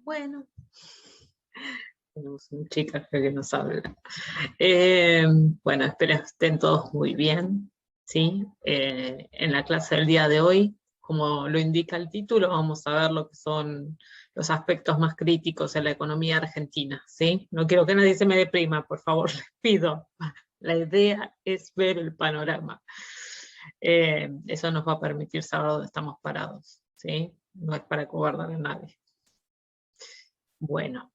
Bueno, tenemos un chico acá que nos habla. Bueno, espero que estén todos muy bien, ¿sí? En la clase del día de hoy, como lo indica el título, vamos a ver lo que son los aspectos más críticos en la economía argentina, ¿sí? No quiero que nadie se me deprima, por favor, les pido. La idea es ver el panorama. Eso nos va a permitir saber dónde estamos parados, ¿sí? No es para cobardar a nadie. Bueno,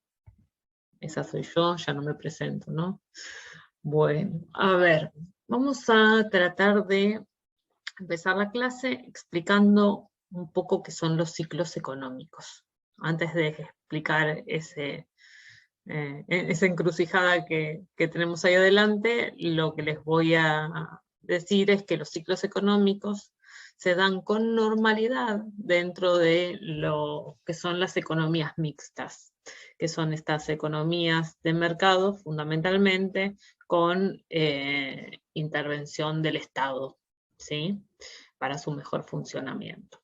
esa soy yo, ya no me presento, ¿no? Bueno, a ver, vamos a tratar de empezar la clase explicando un poco qué son los ciclos económicos. Antes de explicar esa encrucijada que tenemos ahí adelante, lo que les voy a decir es que los ciclos económicos se dan con normalidad dentro de lo que son las economías mixtas, que son estas economías de mercado fundamentalmente con intervención del Estado, ¿sí? Para su mejor funcionamiento.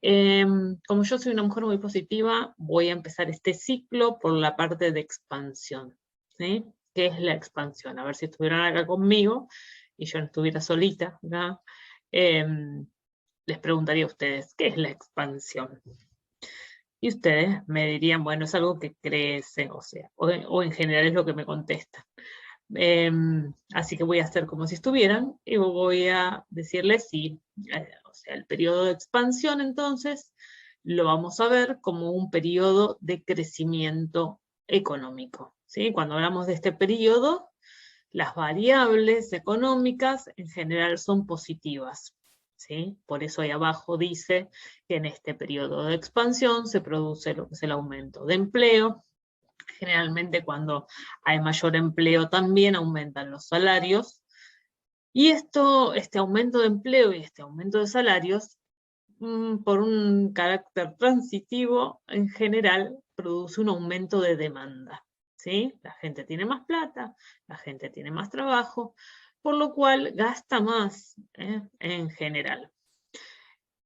Como yo soy una mujer muy positiva, voy a empezar este ciclo por la parte de expansión, ¿sí? ¿Qué es la expansión? A ver si estuvieran acá conmigo y yo no estuviera solita, ¿no? Les preguntaría a ustedes, ¿qué es la expansión? Y ustedes me dirían, bueno, es algo que crece, o en general es lo que me contestan. Así que voy a hacer como si estuvieran y voy a decirles sí. O sea, el periodo de expansión entonces lo vamos a ver como un periodo de crecimiento económico, ¿sí? Cuando hablamos de este periodo, las variables económicas en general son positivas, ¿sí? Por eso ahí abajo dice que en este periodo de expansión se produce lo que es el aumento de empleo. Generalmente cuando hay mayor empleo también aumentan los salarios. Y este aumento de empleo y este aumento de salarios, por un carácter transitivo, en general produce un aumento de demanda, ¿sí? La gente tiene más plata, la gente tiene más trabajo, por lo cual gasta más, en general.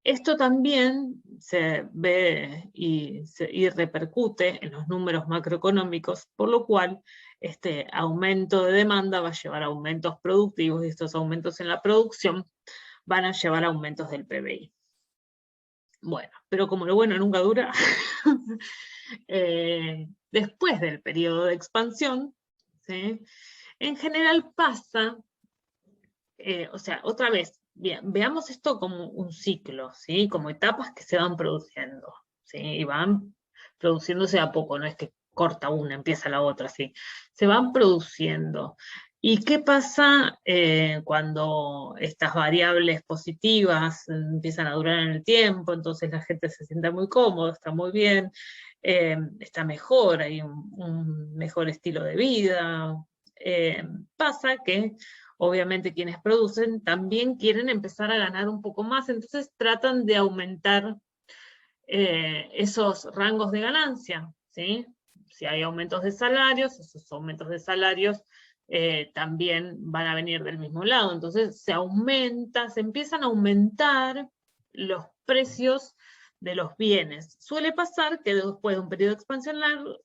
Esto también se ve y repercute en los números macroeconómicos, por lo cual este aumento de demanda va a llevar a aumentos productivos y estos aumentos en la producción van a llevar a aumentos del PBI. Bueno, pero como lo bueno nunca dura, después del periodo de expansión, ¿sí? En general pasa, o sea, otra vez, bien, veamos esto como un ciclo, ¿sí? Como etapas que se van produciendo, ¿sí? Y van produciéndose a poco, no es que corta una, empieza la otra, ¿sí? Se van produciendo. ¿Y qué pasa cuando estas variables positivas empiezan a durar en el tiempo? Entonces la gente se siente muy cómoda, está muy bien, está mejor, hay un mejor estilo de vida. Pasa que obviamente quienes producen también quieren empezar a ganar un poco más, entonces tratan de aumentar esos rangos de ganancia, ¿sí? Si hay aumentos de salarios, esos aumentos de salarios también van a venir del mismo lado, entonces se empiezan a aumentar los precios de los bienes. Suele pasar que después de un periodo de expansión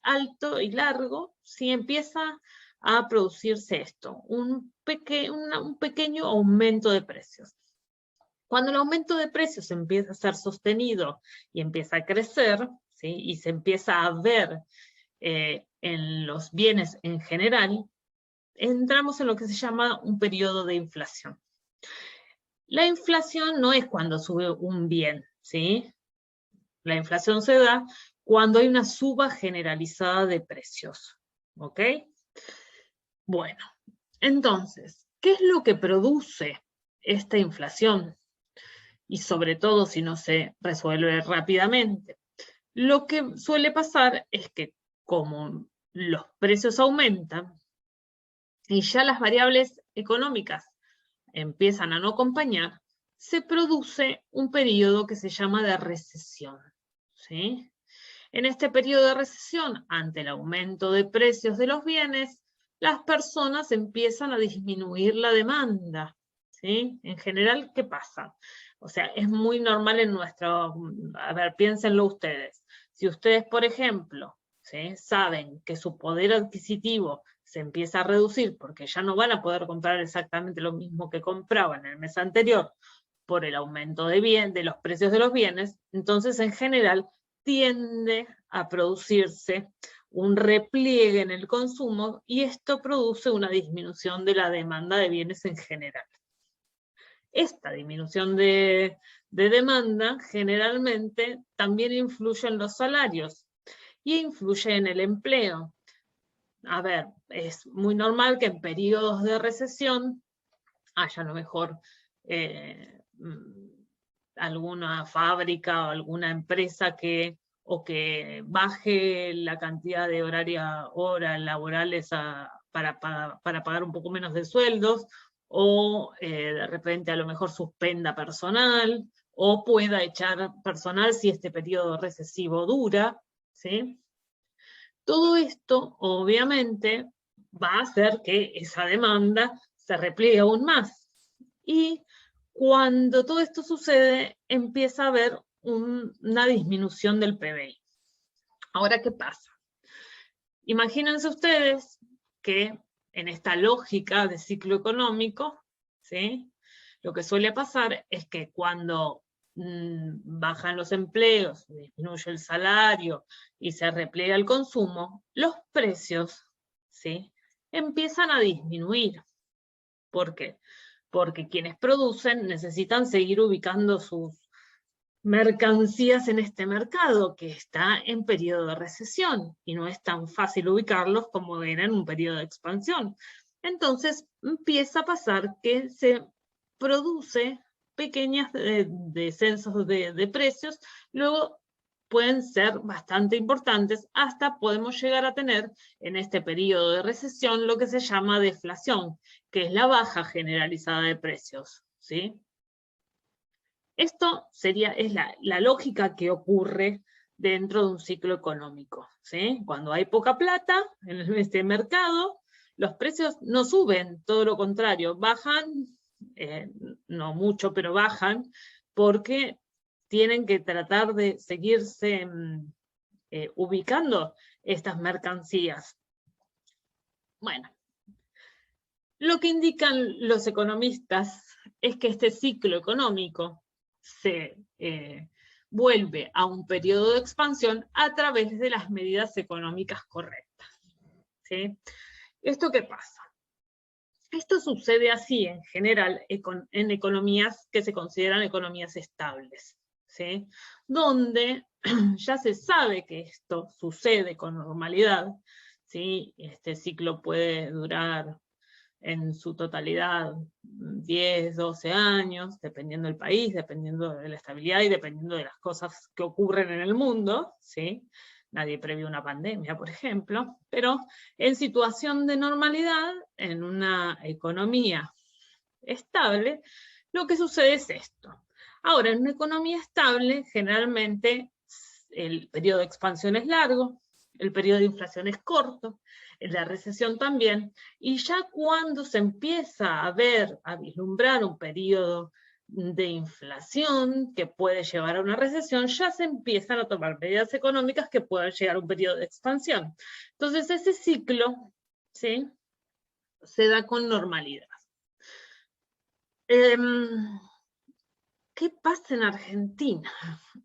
alto y largo, sí empieza a producirse esto, un pequeño aumento de precios. Cuando el aumento de precios empieza a ser sostenido y empieza a crecer, ¿sí? Y se empieza a ver en los bienes en general, entramos en lo que se llama un periodo de inflación. La inflación no es cuando sube un bien, ¿sí? La inflación se da cuando hay una suba generalizada de precios, ¿ok? Bueno, entonces, ¿qué es lo que produce esta inflación? Y sobre todo si no se resuelve rápidamente. Lo que suele pasar es que como los precios aumentan y ya las variables económicas empiezan a no acompañar, se produce un periodo que se llama de recesión, ¿sí? En este periodo de recesión, ante el aumento de precios de los bienes, las personas empiezan a disminuir la demanda, ¿sí? En general, ¿qué pasa? O sea, es muy normal en nuestro, a ver, piénsenlo ustedes. Si ustedes, por ejemplo, ¿sí?, saben que su poder adquisitivo se empieza a reducir porque ya no van a poder comprar exactamente lo mismo que compraban el mes anterior por el aumento de los precios de los bienes, entonces en general tiende a producirse un repliegue en el consumo y esto produce una disminución de la demanda de bienes en general. Esta disminución de demanda generalmente también influye en los salarios y influye en el empleo. A ver, es muy normal que en periodos de recesión haya a lo mejor alguna fábrica o alguna empresa que baje la cantidad de horas laborales para pagar un poco menos de sueldos, o de repente a lo mejor suspenda personal, o pueda echar personal si este periodo recesivo dura, ¿sí? Todo esto, obviamente, va a hacer que esa demanda se repliegue aún más. Y cuando todo esto sucede, empieza a haber una disminución del PBI. Ahora, ¿qué pasa? Imagínense ustedes que en esta lógica de ciclo económico, ¿sí?, lo que suele pasar es que cuando bajan los empleos, disminuye el salario y se repliega el consumo, los precios, ¿sí?, empiezan a disminuir. ¿Por qué? Porque quienes producen necesitan seguir ubicando sus mercancías en este mercado que está en periodo de recesión y no es tan fácil ubicarlos como era en un periodo de expansión. Entonces empieza a pasar que se produce pequeños descensos de precios, luego pueden ser bastante importantes, hasta podemos llegar a tener en este periodo de recesión lo que se llama deflación, que es la baja generalizada de precios, ¿sí? Esto es la lógica que ocurre dentro de un ciclo económico, ¿sí? Cuando hay poca plata en este mercado, los precios no suben, todo lo contrario, bajan, no mucho, pero bajan, porque tienen que tratar de seguirse ubicando estas mercancías. Bueno, lo que indican los economistas es que este ciclo económico se vuelve a un periodo de expansión a través de las medidas económicas correctas, ¿sí? ¿Esto qué pasa? Esto sucede así en general en economías que se consideran economías estables, ¿sí?, donde ya se sabe que esto sucede con normalidad, ¿sí? Este ciclo puede durar en su totalidad 10, 12 años, dependiendo del país, dependiendo de la estabilidad y dependiendo de las cosas que ocurren en el mundo, ¿sí? Nadie prevé una pandemia, por ejemplo, pero en situación de normalidad, en una economía estable, lo que sucede es esto. Ahora, en una economía estable, generalmente el periodo de expansión es largo, el periodo de inflación es corto, la recesión también, y ya cuando se empieza a vislumbrar un periodo de inflación que puede llevar a una recesión, ya se empiezan a tomar medidas económicas que puedan llegar a un periodo de expansión. Entonces ese ciclo, ¿sí?, se da con normalidad. ¿Qué pasa en Argentina?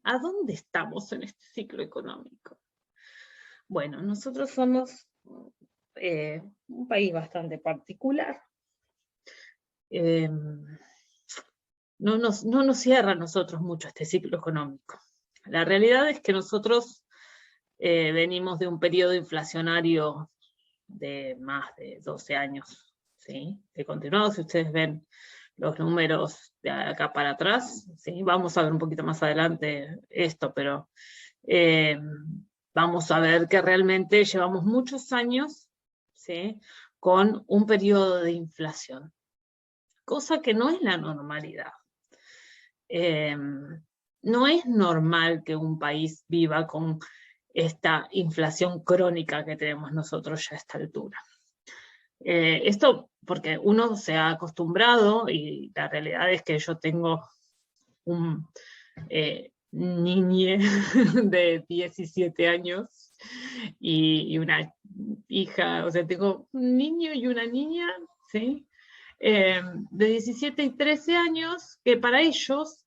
¿A dónde estamos en este ciclo económico? Bueno, nosotros somos un país bastante particular. No nos cierra a nosotros mucho este ciclo económico. La realidad es que nosotros venimos de un periodo inflacionario de más de 12 años, ¿sí?, de continuado. Si ustedes ven los números de acá para atrás, ¿sí?, vamos a ver un poquito más adelante esto, pero vamos a ver que realmente llevamos muchos años, ¿sí?, con un periodo de inflación, cosa que no es la normalidad. No es normal que un país viva con esta inflación crónica que tenemos nosotros ya a esta altura. Esto porque uno se ha acostumbrado, y la realidad es que yo tengo niñe de 17 años y una hija, o sea, tengo un niño y una niña, ¿sí? De 17 y 13 años, que para ellos,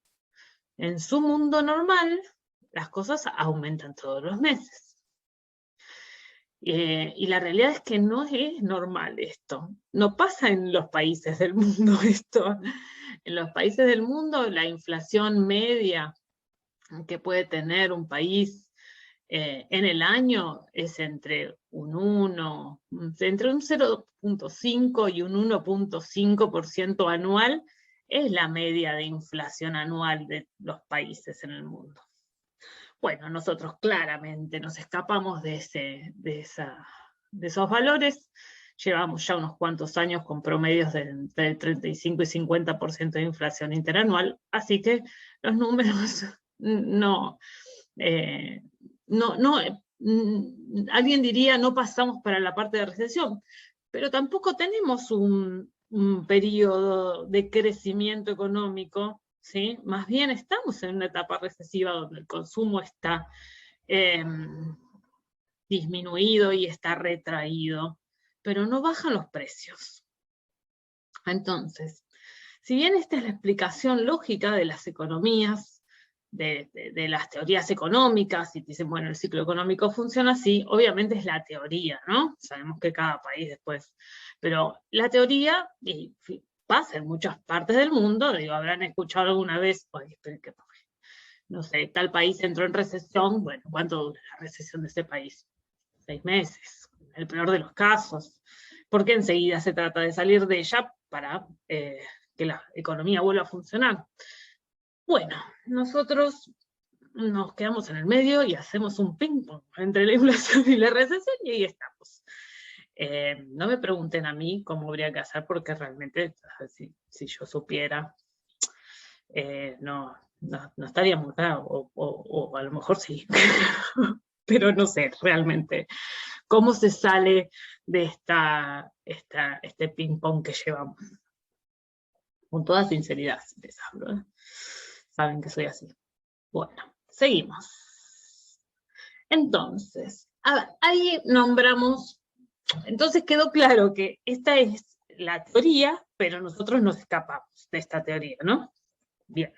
en su mundo normal, las cosas aumentan todos los meses. Y la realidad es que no es normal esto. No pasa en los países del mundo esto. En los países del mundo la inflación media que puede tener un país en el año es entre un 0.5 y un 1.5% anual, es la media de inflación anual de los países en el mundo. Bueno, nosotros claramente nos escapamos de esos valores. Llevamos ya unos cuantos años con promedios de entre el 35 y 50% de inflación interanual, así que los números no, alguien diría no pasamos para la parte de recesión, pero tampoco tenemos un periodo de crecimiento económico, ¿sí? Más bien estamos en una etapa recesiva donde el consumo está disminuido y está retraído, pero no bajan los precios. Entonces, si bien esta es la explicación lógica de las economías, de las teorías económicas, y dicen, bueno, el ciclo económico funciona así, obviamente es la teoría, ¿no? Sabemos que cada país después, pero la teoría, y pasa en muchas partes del mundo, digo, habrán escuchado alguna vez, no sé, tal país entró en recesión, bueno, ¿cuánto dura la recesión de ese país? 6 meses, el peor de los casos, porque enseguida se trata de salir de ella para que la economía vuelva a funcionar. Bueno, nosotros nos quedamos en el medio y hacemos un ping-pong entre la inflación y la recesión y ahí estamos. No me pregunten a mí cómo habría que hacer porque realmente si yo supiera, no estaríamos acá, o a lo mejor sí, pero no sé realmente cómo se sale de este ping-pong que llevamos. Con toda sinceridad, les hablo, ¿eh? Saben que soy así. Bueno, seguimos. Entonces, a ver, ahí nombramos, entonces quedó claro que esta es la teoría, pero nosotros nos escapamos de esta teoría, ¿no? Bien.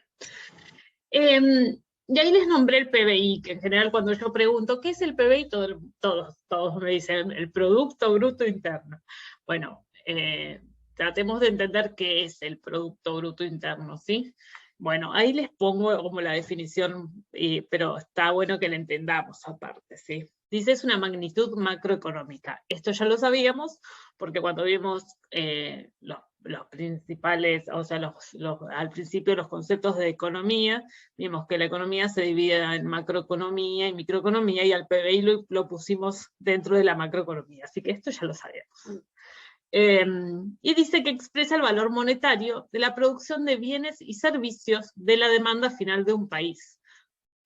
Y ahí les nombré el PBI, que en general cuando yo pregunto, ¿qué es el PBI? Todos me dicen, el Producto Bruto Interno. Bueno, tratemos de entender qué es el Producto Bruto Interno, ¿sí? Bueno, ahí les pongo como la definición, pero está bueno que la entendamos aparte, ¿sí? Dice, es una magnitud macroeconómica. Esto ya lo sabíamos, porque cuando vimos los principales, o sea, al principio los conceptos de economía, vimos que la economía se divide en macroeconomía y microeconomía, y al PBI lo pusimos dentro de la macroeconomía, así que esto ya lo sabemos. Y dice que expresa el valor monetario de la producción de bienes y servicios de la demanda final de un país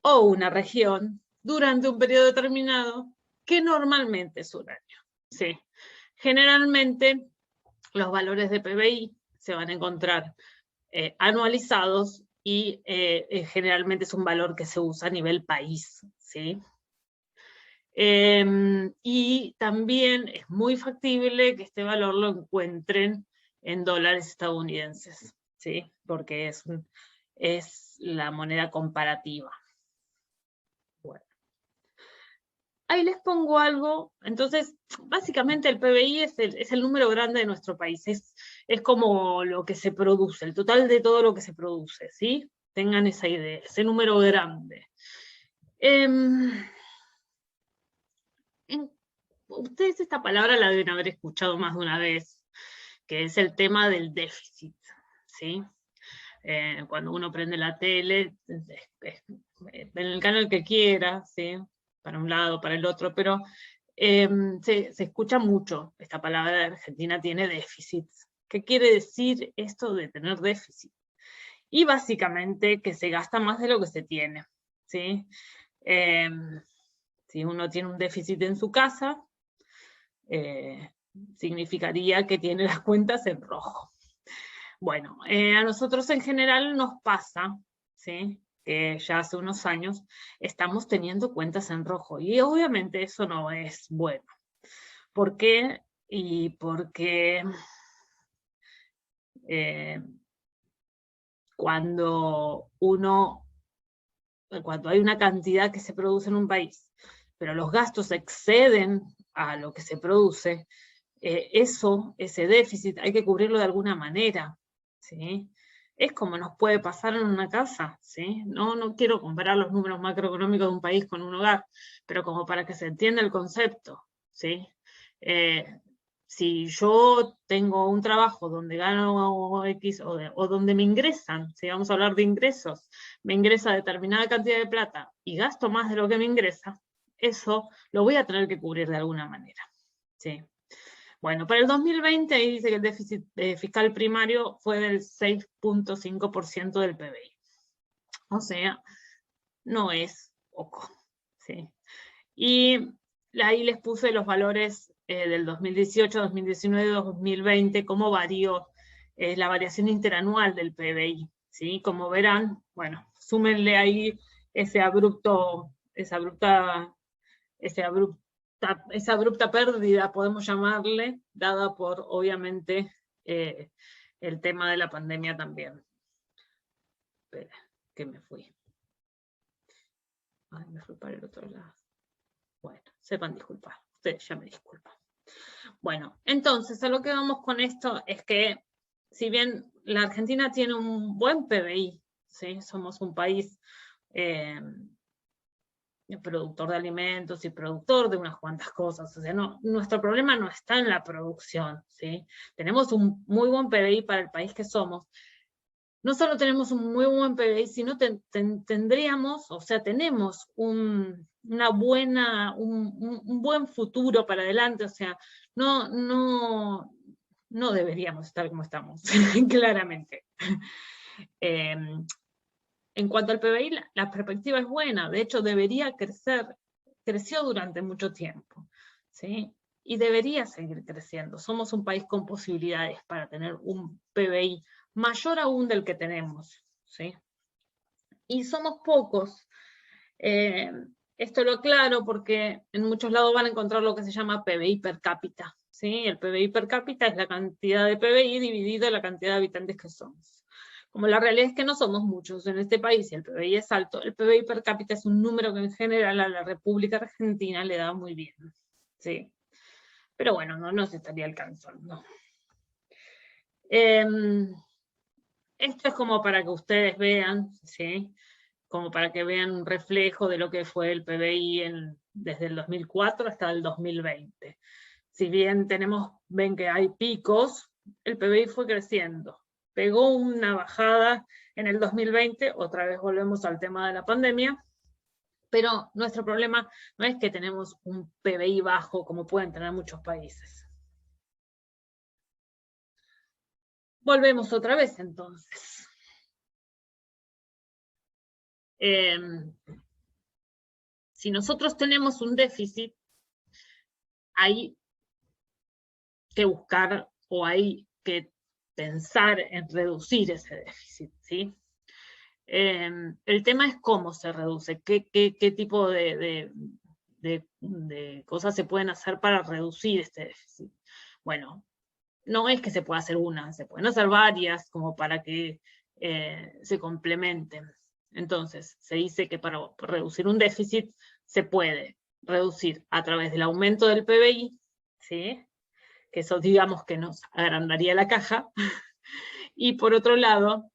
o una región durante un periodo determinado, que normalmente es un año. ¿Sí? Generalmente los valores de PBI se van a encontrar anualizados y generalmente es un valor que se usa a nivel país, ¿sí? Y también es muy factible que este valor lo encuentren en dólares estadounidenses, ¿sí? Porque es la moneda comparativa. Bueno. Ahí les pongo algo. Entonces, básicamente el PBI es el número grande de nuestro país. Es como lo que se produce, el total de todo lo que se produce, ¿sí? Tengan esa idea, ese número grande. Ustedes esta palabra la deben haber escuchado más de una vez, que es el tema del déficit, ¿sí? Cuando uno prende la tele, en el canal que quiera, ¿sí? Para un lado, para el otro, pero se escucha mucho esta palabra. Argentina tiene déficit. ¿Qué quiere decir esto de tener déficit? Y básicamente que se gasta más de lo que se tiene, ¿sí? Si uno tiene un déficit en su casa, significaría que tiene las cuentas en rojo. Bueno, a nosotros en general nos pasa, ¿sí? que ya hace unos años estamos teniendo cuentas en rojo. Y obviamente eso no es bueno. ¿Por qué? Y porque cuando hay una cantidad que se produce en un país, pero los gastos exceden a lo que se produce, ese déficit hay que cubrirlo de alguna manera, ¿sí? Es como nos puede pasar en una casa, ¿sí? No quiero comparar los números macroeconómicos de un país con un hogar, pero como para que se entienda el concepto, ¿sí? Si yo tengo un trabajo donde gano X o donde me ingresan, si vamos a hablar de ingresos, me ingresa determinada cantidad de plata y gasto más de lo que me ingresa, eso lo voy a tener que cubrir de alguna manera, ¿sí? Bueno, para el 2020 ahí dice que el déficit fiscal primario fue del 6.5% del PBI. O sea, no es poco, ¿sí? Y ahí les puse los valores del 2018, 2019 y 2020, cómo varió la variación interanual del PBI, ¿sí? Como verán, bueno, súmenle ahí esa abrupta pérdida, podemos llamarle, dada por, obviamente, el tema de la pandemia también. Espera, que me fui. Ay, me fui para el otro lado. Bueno, sepan disculpar, ustedes ya me disculpan. Bueno, entonces, a lo que vamos con esto es que, si bien la Argentina tiene un buen PBI, ¿sí? Somos un país productor de alimentos y productor de unas cuantas cosas, o sea, nuestro problema no está en la producción, ¿sí? Tenemos un muy buen PBI para el país que somos. No solo tenemos un muy buen PBI, sino tendríamos, o sea, tenemos un buen futuro para adelante, o sea, no deberíamos estar como estamos, claramente. En cuanto al PBI, la perspectiva es buena, de hecho debería crecer, creció durante mucho tiempo, ¿sí? Y debería seguir creciendo. Somos un país con posibilidades para tener un PBI mayor aún del que tenemos, ¿sí? Y somos pocos. Esto lo aclaro porque en muchos lados van a encontrar lo que se llama PBI per cápita, ¿sí? El PBI per cápita es la cantidad de PBI dividido la cantidad de habitantes que somos. Como la realidad es que no somos muchos en este país y el PBI es alto, el PBI per cápita es un número que en general a la República Argentina le da muy bien, ¿sí? Pero bueno, no nos estaría alcanzando. Esto es como para que ustedes vean, ¿sí? Como para que vean un reflejo de lo que fue el PBI desde el 2004 hasta el 2020. Si bien ven que hay picos, el PBI fue creciendo. Pegó una bajada en el 2020, otra vez volvemos al tema de la pandemia, pero nuestro problema no es que tenemos un PBI bajo como pueden tener muchos países. Volvemos otra vez entonces. Si nosotros tenemos un déficit, hay que buscar o hay que pensar en reducir ese déficit, ¿sí? El tema es cómo se reduce, qué tipo de cosas se pueden hacer para reducir este déficit. Bueno, no es que se pueda hacer una, se pueden hacer varias como para que se complementen. Entonces, se dice que para reducir un déficit se puede reducir a través del aumento del PBI, ¿sí? Que eso digamos que nos agrandaría la caja, y por otro lado,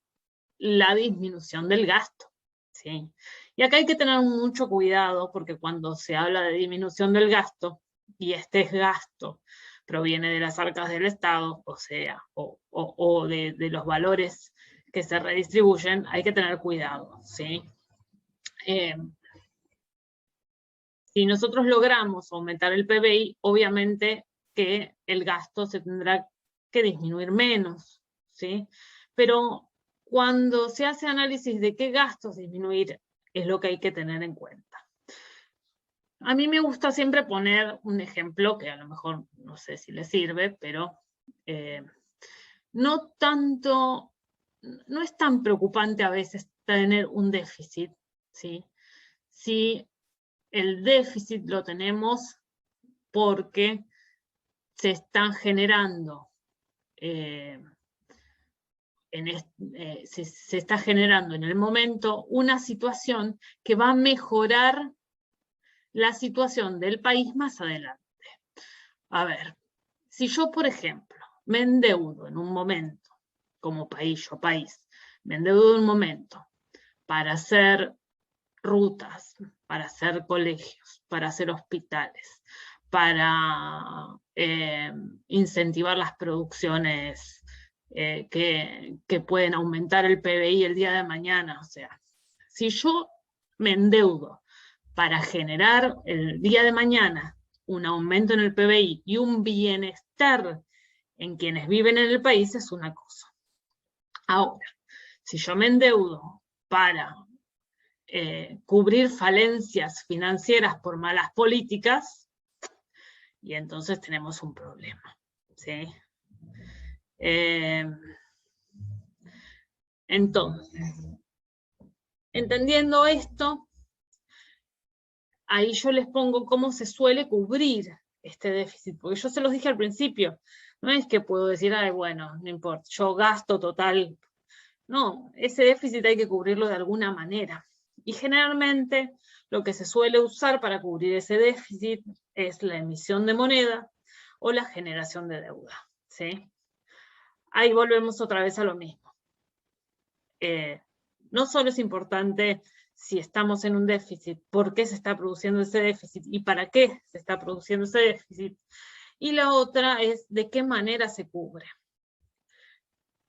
la disminución del gasto, ¿sí? Y acá hay que tener mucho cuidado, porque cuando se habla de disminución del gasto, y este gasto proviene de las arcas del Estado, o sea, o de los valores que se redistribuyen, hay que tener cuidado, ¿sí? Si nosotros logramos aumentar el PBI, obviamente que el gasto se tendrá que disminuir menos, ¿sí? Pero cuando se hace análisis de qué gastos disminuir, es lo que hay que tener en cuenta. A mí me gusta siempre poner un ejemplo, que a lo mejor no sé si le sirve, pero no es tan preocupante a veces tener un déficit, ¿sí? Si el déficit lo tenemos porque se están generando, se está generando en el momento una situación que va a mejorar la situación del país más adelante. A ver, si yo, por ejemplo, me endeudo en un momento, como país, me endeudo en un momento para hacer rutas, para hacer colegios, para hacer hospitales, para incentivar las producciones que pueden aumentar el PBI el día de mañana. O sea, si yo me endeudo para generar el día de mañana un aumento en el PBI y un bienestar en quienes viven en el país, es una cosa. Ahora, si yo me endeudo para cubrir falencias financieras por malas políticas, y entonces tenemos un problema, ¿sí? Entonces, entendiendo esto, ahí yo les pongo cómo se suele cubrir este déficit, porque yo se los dije al principio, no es que puedo decir, ay, bueno, no importa, yo gasto total. No, ese déficit hay que cubrirlo de alguna manera. Y generalmente lo que se suele usar para cubrir ese déficit es la emisión de moneda o la generación de deuda, ¿sí? Ahí volvemos otra vez a lo mismo. No solo es importante si estamos en un déficit, por qué se está produciendo ese déficit y para qué se está produciendo ese déficit, y la otra es de qué manera se cubre.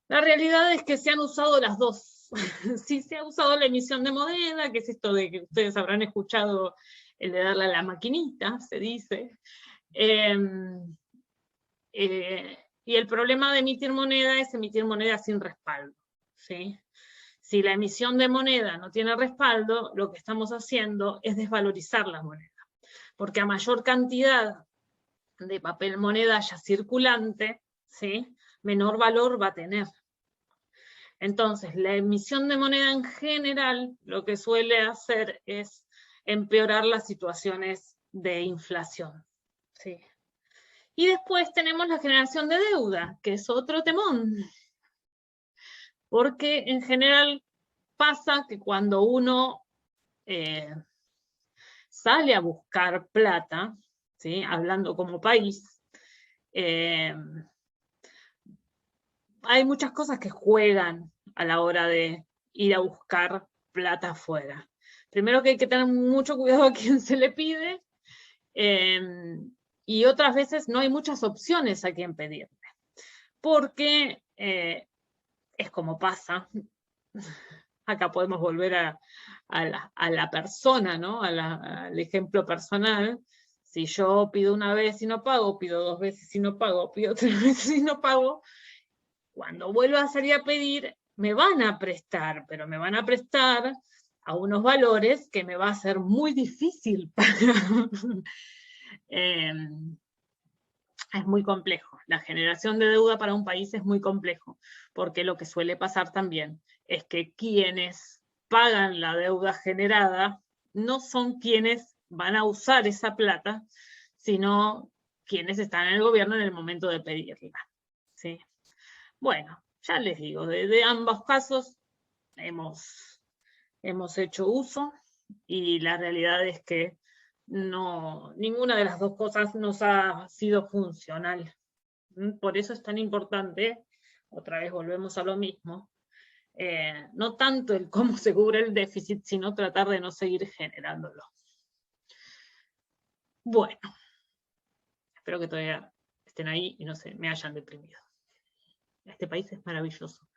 La realidad es que se han usado las dos. Sí se ha usado la emisión de moneda, que es esto de que ustedes habrán escuchado, el de darle a la maquinita, se dice. Y el problema de emitir moneda es emitir moneda sin respaldo, ¿sí? Si la emisión de moneda no tiene respaldo, lo que estamos haciendo es desvalorizar la moneda, porque a mayor cantidad de papel moneda haya circulante, ¿sí?, menor valor va a tener. Entonces, la emisión de moneda en general lo que suele hacer es empeorar las situaciones de inflación, ¿sí? Y después tenemos la generación de deuda, que es otro temón. Porque en general pasa que cuando uno sale a buscar plata, ¿sí?, hablando como país, hay muchas cosas que juegan a la hora de ir a buscar plata afuera. Primero que hay que tener mucho cuidado a quién se le pide, y otras veces no hay muchas opciones a quién pedirle. Porque es como pasa, acá podemos volver a la persona, ¿no?, al ejemplo personal. Si yo pido una vez y no pago, pido 2 veces y no pago, pido 3 veces y no pago, cuando vuelva a salir a pedir, me van a prestar, pero me van a prestar a unos valores que me va a ser muy difícil pagar. Es muy complejo. La generación de deuda para un país es muy complejo, porque lo que suele pasar también es que quienes pagan la deuda generada no son quienes van a usar esa plata, sino quienes están en el gobierno en el momento de pedirla, ¿sí? Bueno, ya les digo, de ambos casos hemos hecho uso, y la realidad es que no, ninguna de las dos cosas nos ha sido funcional. Por eso es tan importante, otra vez volvemos a lo mismo, no tanto el cómo se cubre el déficit, sino tratar de no seguir generándolo. Bueno, espero que todavía estén ahí y no se me hayan deprimido. Este país es maravilloso.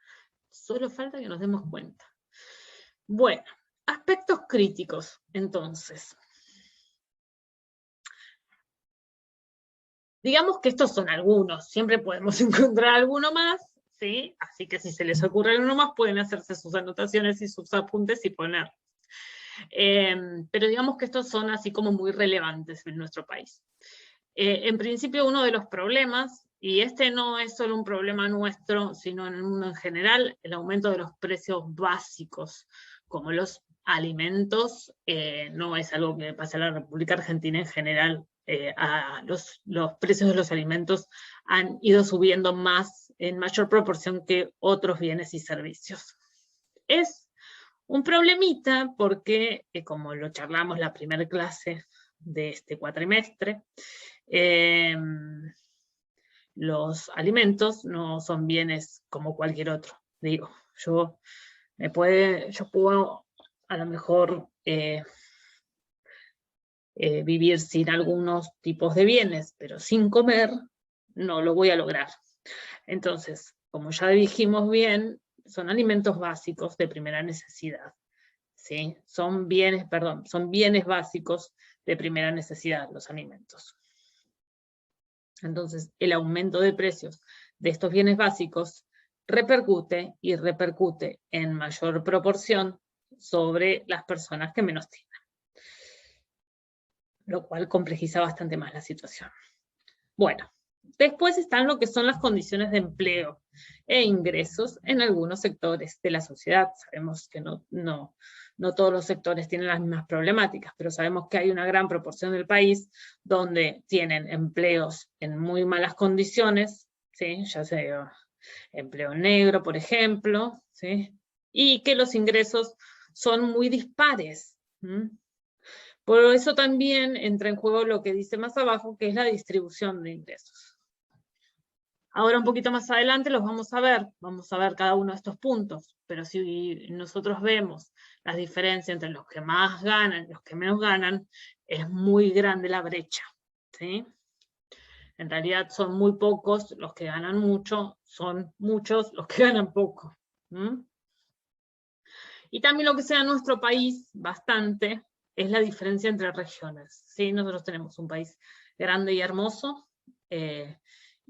Solo falta que nos demos cuenta. Bueno, aspectos críticos, entonces. Digamos que estos son algunos, siempre podemos encontrar alguno más, ¿sí? Así que si se les ocurre alguno más, pueden hacerse sus anotaciones y sus apuntes y poner. Pero digamos que estos son así como muy relevantes en nuestro país. En principio, uno de los problemas, y este no es solo un problema nuestro, sino en el mundo en general, el aumento de los precios básicos, como los alimentos, no es algo que pasa en la República Argentina en general, los precios de los alimentos han ido subiendo más, en mayor proporción que otros bienes y servicios. Es un problemita porque, como lo charlamos la primera clase de este cuatrimestre, los alimentos no son bienes como cualquier otro. Digo, yo puedo a lo mejor vivir sin algunos tipos de bienes, pero sin comer no lo voy a lograr. Entonces, como ya dijimos bien, son alimentos básicos de primera necesidad. ¿Sí? Son bienes básicos de primera necesidad los alimentos. Entonces, el aumento de precios de estos bienes básicos repercute en mayor proporción sobre las personas que menos tienen, lo cual complejiza bastante más la situación. Bueno, después están lo que son las condiciones de empleo e ingresos en algunos sectores de la sociedad. Sabemos que no todos los sectores tienen las mismas problemáticas, pero sabemos que hay una gran proporción del país donde tienen empleos en muy malas condiciones, ¿sí? Ya sea empleo negro, por ejemplo, ¿sí? Y que los ingresos son muy dispares. Por eso también entra en juego lo que dice más abajo, que es la distribución de ingresos. Ahora un poquito más adelante los vamos a ver cada uno de estos puntos, pero si nosotros vemos las diferencias entre los que más ganan y los que menos ganan, es muy grande la brecha, ¿sí? En realidad son muy pocos los que ganan mucho, son muchos los que ganan poco. Y también lo que sea nuestro país, bastante, es la diferencia entre regiones, ¿sí? Nosotros tenemos un país grande y hermoso,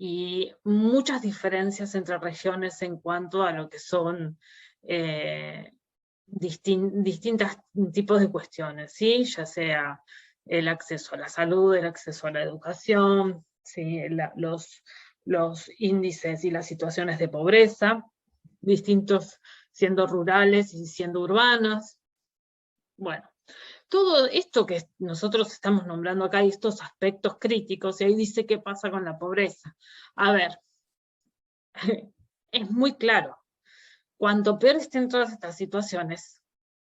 y muchas diferencias entre regiones en cuanto a lo que son distintos tipos de cuestiones, ¿sí? Ya sea el acceso a la salud, el acceso a la educación, ¿sí? los índices y las situaciones de pobreza, distintos siendo rurales y siendo urbanas. Bueno, todo esto que nosotros estamos nombrando acá, y estos aspectos críticos, y ahí dice qué pasa con la pobreza. A ver, es muy claro, cuanto peor estén todas estas situaciones,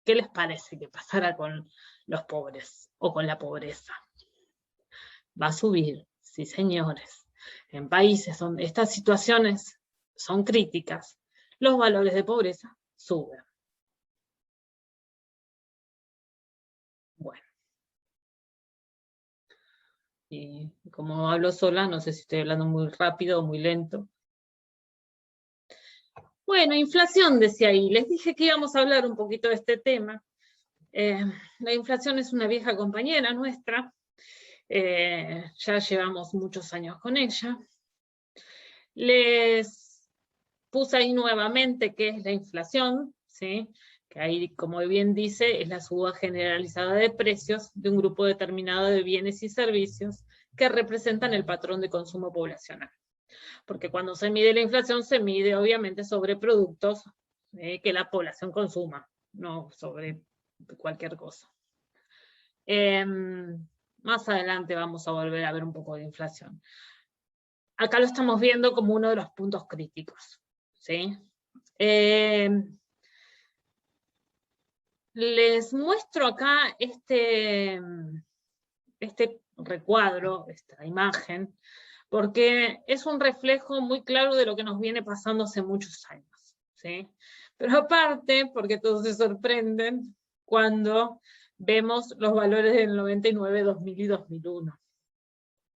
¿qué les parece que pasará con los pobres o con la pobreza? Va a subir, sí señores. En países donde estas situaciones son críticas, los valores de pobreza suben. Bueno. Y como hablo sola, no sé si estoy hablando muy rápido o muy lento. Bueno, inflación, decía ahí. Les dije que íbamos a hablar un poquito de este tema. La inflación es una vieja compañera nuestra. Ya llevamos muchos años con ella. Les puse ahí nuevamente qué es la inflación, ¿sí? Que ahí, como bien dice, es la suba generalizada de precios de un grupo determinado de bienes y servicios que representan el patrón de consumo poblacional. Porque cuando se mide la inflación, se mide obviamente sobre productos que la población consuma, no sobre cualquier cosa. Más adelante vamos a volver a ver un poco de inflación. Acá lo estamos viendo como uno de los puntos críticos, ¿sí? Les muestro acá este recuadro, esta imagen, porque es un reflejo muy claro de lo que nos viene pasando hace muchos años, ¿sí? Pero aparte, porque todos se sorprenden cuando vemos los valores del 99, 2000 y 2001.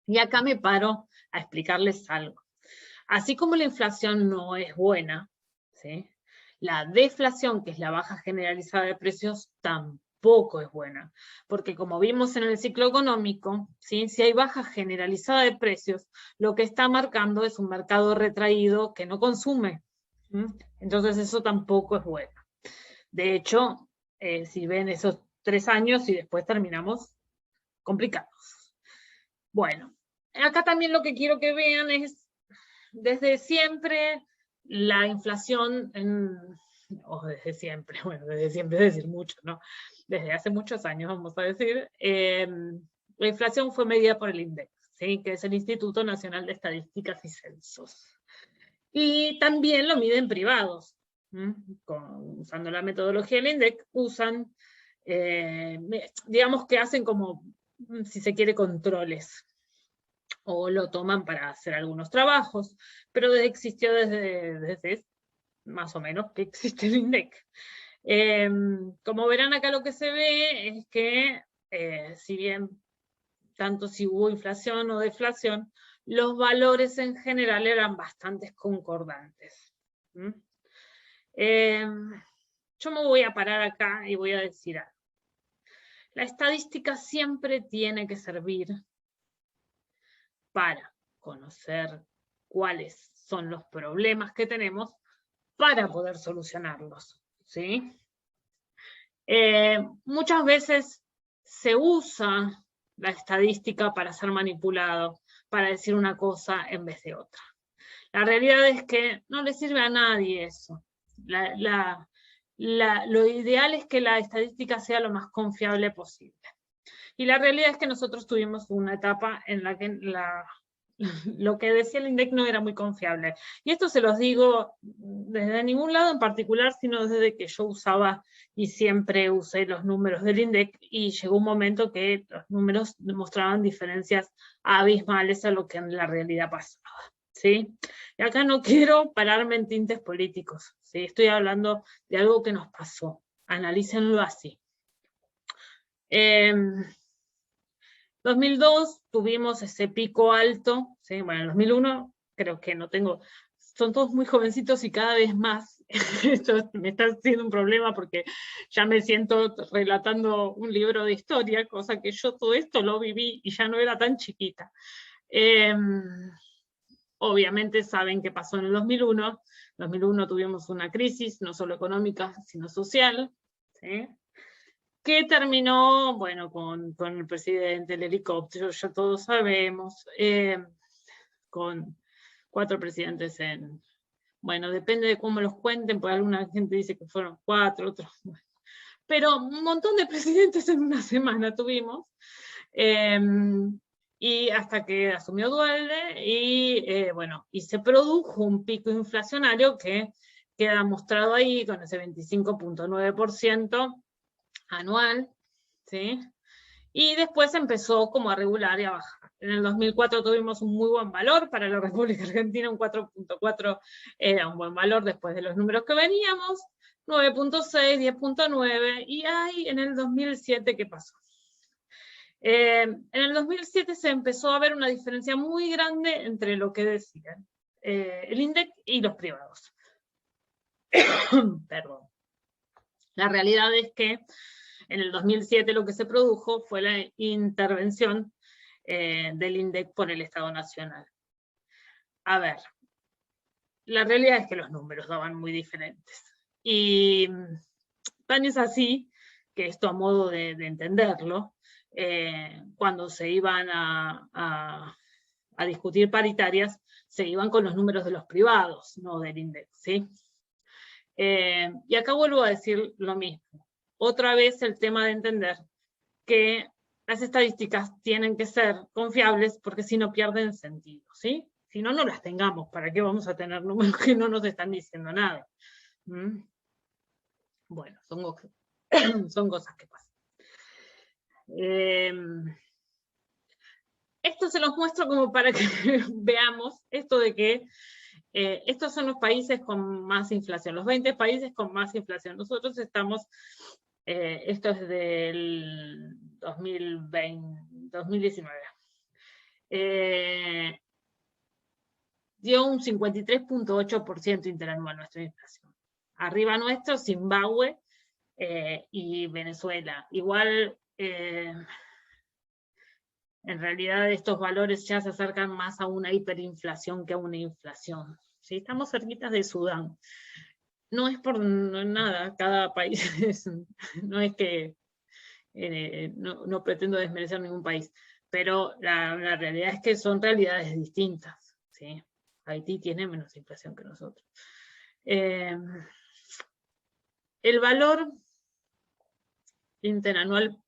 Y acá me paro a explicarles algo. Así como la inflación no es buena, ¿sí? La deflación, que es la baja generalizada de precios, tampoco es buena, porque como vimos en el ciclo económico, ¿sí? Si hay baja generalizada de precios, lo que está marcando es un mercado retraído que no consume. Entonces eso tampoco es bueno. De hecho, si ven esos 3 años y después terminamos complicados. Bueno, acá también lo que quiero que vean es, desde siempre, la inflación o desde siempre, bueno, desde siempre es decir mucho, ¿no? Desde hace muchos años, vamos a decir, la inflación fue medida por el INDEC, ¿sí? Que es el Instituto Nacional de Estadísticas y Censos. Y también lo miden privados. Usando la metodología del INDEC, usan, digamos que hacen como, si se quiere, controles, o lo toman para hacer algunos trabajos, pero existió desde más o menos que existe el INDEC. Como verán acá, lo que se ve es que, si bien tanto si hubo inflación o deflación, los valores en general eran bastante concordantes. Yo me voy a parar acá y voy a decir algo. La estadística siempre tiene que servir para conocer cuáles son los problemas que tenemos para poder solucionarlos, ¿sí? Muchas veces se usa la estadística para ser manipulado, para decir una cosa en vez de otra. La realidad es que no le sirve a nadie eso. Lo ideal es que la estadística sea lo más confiable posible. Y la realidad es que nosotros tuvimos una etapa en la que lo que decía el INDEC no era muy confiable. Y esto se los digo desde ningún lado en particular, sino desde que yo usaba y siempre usé los números del INDEC, y llegó un momento que los números demostraban diferencias abismales a lo que en la realidad pasaba, ¿sí? Y acá no quiero pararme en tintes políticos, ¿sí? Estoy hablando de algo que nos pasó. Analícenlo así. 2002 tuvimos ese pico alto, ¿sí? Bueno, en 2001 creo que no tengo, son todos muy jovencitos y cada vez más. Esto me está haciendo un problema porque ya me siento relatando un libro de historia, cosa que yo todo esto lo viví y ya no era tan chiquita. Obviamente saben qué pasó en el 2001. En 2001 tuvimos una crisis, no solo económica, sino social, ¿sí? Que terminó, bueno, con el presidente, el helicóptero, ya todos sabemos, con 4 presidentes bueno, depende de cómo los cuenten, porque alguna gente dice que fueron 4, otros, bueno. Pero un montón de presidentes en una semana tuvimos, y hasta que asumió Dualde, y bueno, y se produjo un pico inflacionario que queda mostrado ahí con ese 25.9% anual, ¿sí? Y después empezó como a regular y a bajar. En el 2004 tuvimos un muy buen valor para la República Argentina, un 4.4 era un buen valor después de los números que veníamos, 9.6, 10.9, y ahí en el 2007, ¿qué pasó? En el 2007 se empezó a ver una diferencia muy grande entre lo que decían el INDEC y los privados. Perdón. La realidad es que en el 2007 lo que se produjo fue la intervención del INDEC por el Estado Nacional. A ver, la realidad es que los números daban muy diferentes. Y tan es así que esto, a modo de entenderlo, cuando se iban a discutir paritarias, se iban con los números de los privados, no del INDEC, ¿sí? Y acá vuelvo a decir lo mismo. Otra vez el tema de entender que las estadísticas tienen que ser confiables, porque si no pierden sentido, ¿sí? Si no, no las tengamos. ¿Para qué vamos a tener números que no nos están diciendo nada? Bueno, son cosas que pasan. Esto se los muestro como para que veamos esto de que estos son los países con más inflación, los 20 países con más inflación. Nosotros estamos, esto es del 2019. Dio un 53.8% interanual nuestra inflación. Arriba nuestro, Zimbabue y Venezuela. Igual, en realidad estos valores ya se acercan más a una hiperinflación que a una inflación. ¿Sí? Estamos cerquitas de Sudán. No es por nada, cada país no es que no pretendo desmerecer ningún país, pero la realidad es que son realidades distintas, ¿sí? Haití tiene menos inflación que nosotros. el valor interanual,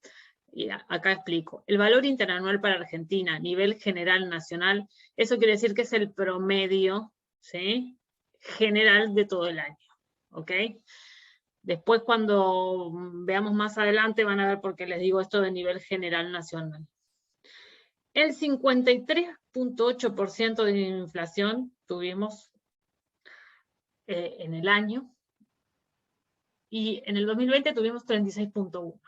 y acá explico, el valor interanual para Argentina a nivel general nacional, eso quiere decir que es el promedio, ¿sí?, general de todo el año, ¿ok? Después cuando veamos más adelante van a ver por qué les digo esto de nivel general nacional. El 53.8% de inflación tuvimos en el año, y en el 2020 tuvimos 36.1.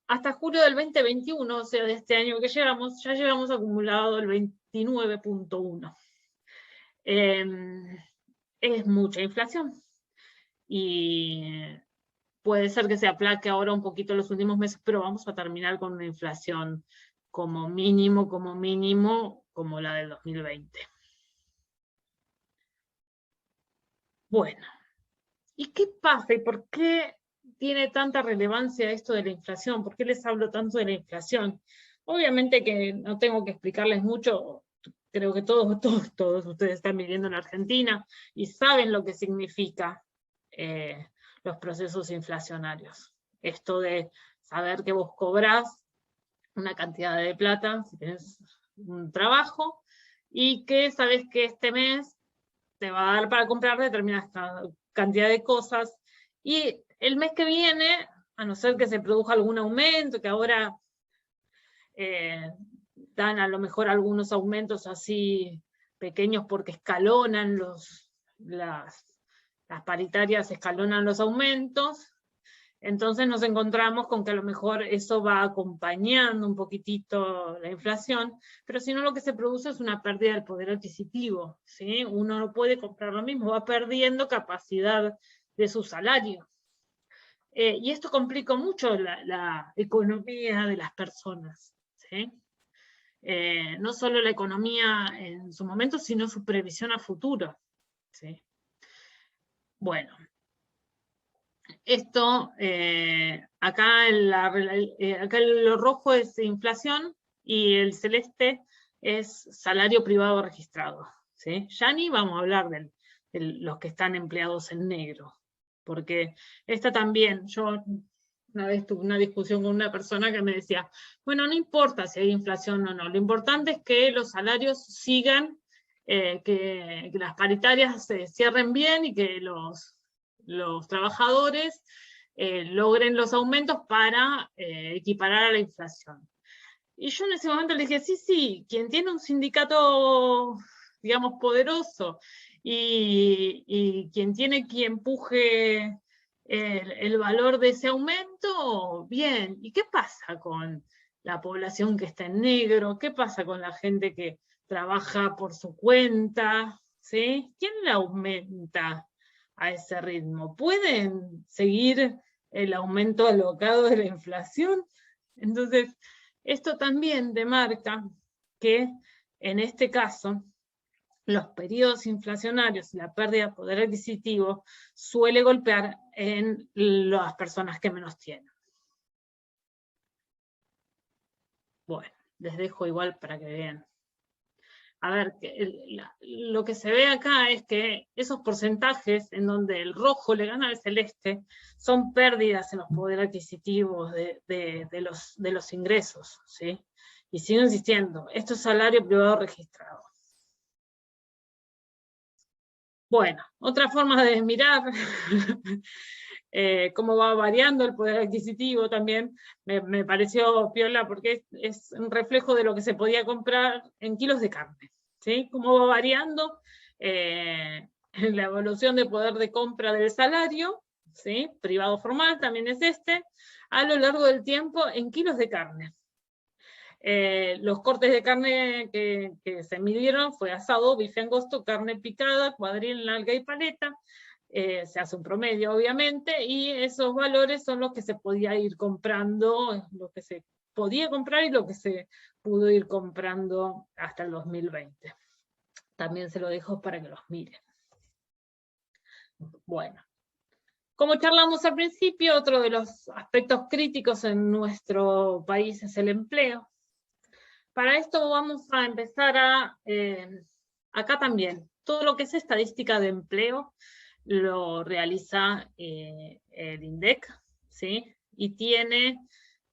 Hasta julio del 2021, o sea, de este año que llegamos, ya llevamos acumulado el 29.1. Es mucha inflación. Y puede ser que se aplaque ahora un poquito en los últimos meses, pero vamos a terminar con una inflación como mínimo, como la del 2020. Bueno, ¿y qué pasa? ¿Y por qué tiene tanta relevancia esto de la inflación? ¿Por qué les hablo tanto de la inflación? Obviamente que no tengo que explicarles mucho, creo que todos ustedes están viviendo en Argentina y saben lo que significa los procesos inflacionarios. Esto de saber que vos cobrás una cantidad de plata, si tenés un trabajo, y que sabés que este mes te va a dar para comprar determinada cantidad de cosas, y el mes que viene, a no ser que se produzca algún aumento, que ahora dan a lo mejor algunos aumentos así pequeños porque escalonan las paritarias, escalonan los aumentos, entonces nos encontramos con que a lo mejor eso va acompañando un poquitito la inflación, pero si no lo que se produce es una pérdida del poder adquisitivo, ¿sí? Uno no puede comprar lo mismo, va perdiendo capacidad de su salario. Y esto complica mucho la economía de las personas, ¿sí? No solo la economía en su momento, sino su previsión a futuro, ¿sí? Bueno, esto, acá lo rojo es inflación y el celeste es salario privado registrado, ¿sí? Ya ni vamos a hablar de los que están empleados en negro, porque esta también, yo una vez tuve una discusión con una persona que me decía, bueno, no importa si hay inflación o no, lo importante es que los salarios sigan, que las paritarias se cierren bien y que los trabajadores logren los aumentos para equiparar a la inflación. Y yo en ese momento le dije, sí, quien tiene un sindicato, digamos, poderoso y quien tiene que empuje el valor de ese aumento, bien. ¿Y qué pasa con la población que está en negro? ¿Qué pasa con la gente que trabaja por su cuenta? ¿Sí? ¿Quién la aumenta a ese ritmo? ¿Pueden seguir el aumento alocado de la inflación? Entonces, esto también demarca que en este caso los periodos inflacionarios y la pérdida de poder adquisitivo suele golpear en las personas que menos tienen. Bueno, les dejo igual para que vean. A ver, lo que se ve acá es que esos porcentajes en donde el rojo le gana al celeste son pérdidas en los poderes adquisitivos de los ingresos, ¿sí? Y sigo insistiendo, esto es salario privado registrado. Bueno, otra forma de mirar cómo va variando el poder adquisitivo también me pareció piola porque es un reflejo de lo que se podía comprar en kilos de carne, ¿sí? Cómo va variando la evolución de poder de compra del salario, ¿sí? Privado formal también es a lo largo del tiempo en kilos de carne. Los cortes de carne que se midieron fue asado, bife angosto, carne picada, cuadril, nalga y paleta. Se hace un promedio, obviamente, y esos valores son los que se podía ir comprando, lo que se podía comprar y lo que se pudo ir comprando hasta el 2020. También se lo dejo para que los miren. Bueno. Como charlamos al principio, otro de los aspectos críticos en nuestro país es el empleo. Para esto vamos a empezar acá también, todo lo que es estadística de empleo, lo realiza el INDEC, ¿sí? Y tiene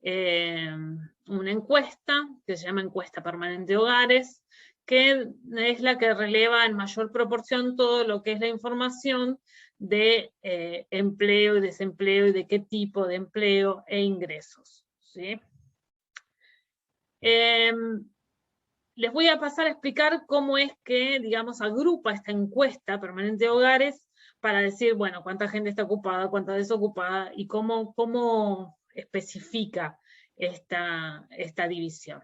una encuesta que se llama Encuesta Permanente de Hogares, que es la que releva en mayor proporción todo lo que es la información de empleo y desempleo y de qué tipo de empleo e ingresos, ¿sí? Les voy a pasar a explicar cómo es que, digamos, agrupa esta encuesta permanente de hogares para decir, bueno, cuánta gente está ocupada, cuánta desocupada, y cómo especifica esta división.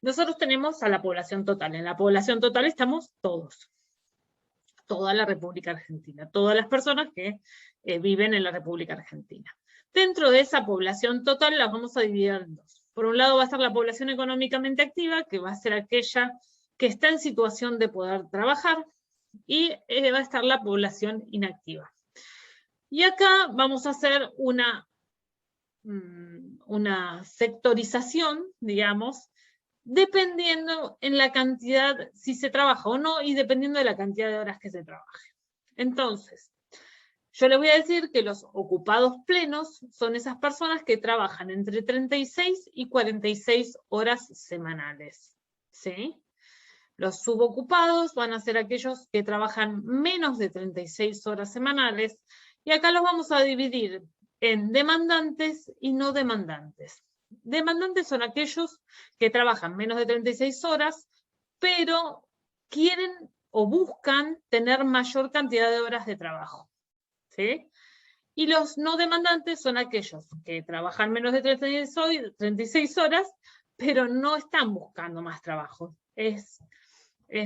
Nosotros tenemos a la población total. En la población total estamos todos. Toda la República Argentina. Todas las personas que viven en la República Argentina. Dentro de esa población total las vamos a dividir en dos. Por un lado va a estar la población económicamente activa, que va a ser aquella que está en situación de poder trabajar, y va a estar la población inactiva. Y acá vamos a hacer una sectorización, digamos, dependiendo en la cantidad, si se trabaja o no, y dependiendo de la cantidad de horas que se trabaje. Entonces, yo les voy a decir que los ocupados plenos son esas personas que trabajan entre 36 y 46 horas semanales, ¿sí? Los subocupados van a ser aquellos que trabajan menos de 36 horas semanales, y acá los vamos a dividir en demandantes y no demandantes. Demandantes son aquellos que trabajan menos de 36 horas, pero quieren o buscan tener mayor cantidad de horas de trabajo, ¿sí? Y los no demandantes son aquellos que trabajan menos de 36 horas, pero no están buscando más trabajo. Es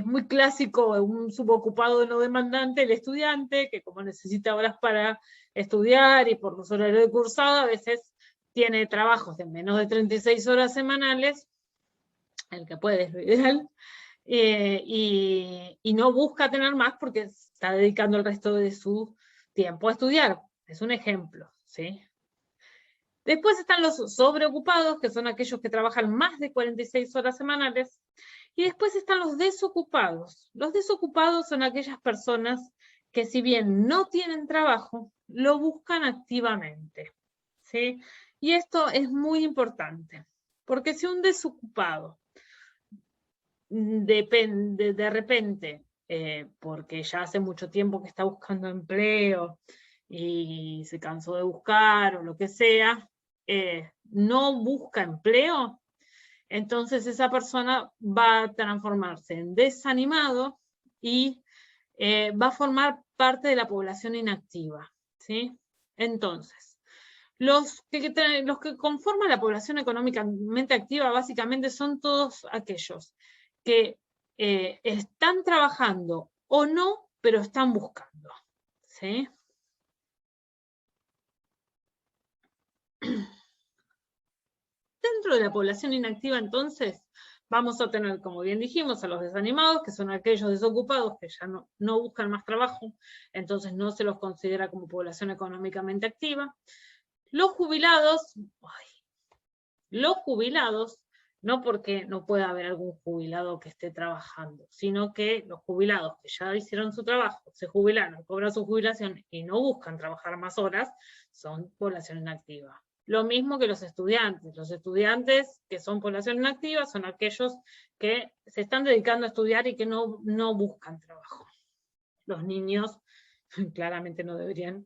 muy clásico un subocupado no demandante, el estudiante, que como necesita horas para estudiar y por los horarios de cursado, a veces tiene trabajos de menos de 36 horas semanales, el que puede es lo ideal, y no busca tener más porque está dedicando el resto de su tiempo a estudiar. Es un ejemplo, ¿sí? Después están los sobreocupados, que son aquellos que trabajan más de 46 horas semanales. Y después están los desocupados. Los desocupados son aquellas personas que, si bien no tienen trabajo, lo buscan activamente, ¿sí? Y esto es muy importante, porque si un desocupado depende de repente, porque ya hace mucho tiempo que está buscando empleo y se cansó de buscar o lo que sea, no busca empleo, entonces esa persona va a transformarse en desanimado y va a formar parte de la población inactiva, ¿sí? Entonces, los que conforman la población económicamente activa básicamente son todos aquellos que están trabajando o no, pero están buscando, ¿sí? Dentro de la población inactiva, entonces, vamos a tener, como bien dijimos, a los desanimados, que son aquellos desocupados que ya no buscan más trabajo, entonces no se los considera como población económicamente activa. Los jubilados, no porque no pueda haber algún jubilado que esté trabajando, sino que los jubilados que ya hicieron su trabajo, se jubilaron, cobran su jubilación y no buscan trabajar más horas, son población inactiva. Lo mismo que los estudiantes que son población inactiva son aquellos que se están dedicando a estudiar y que no buscan trabajo. Los niños claramente no deberían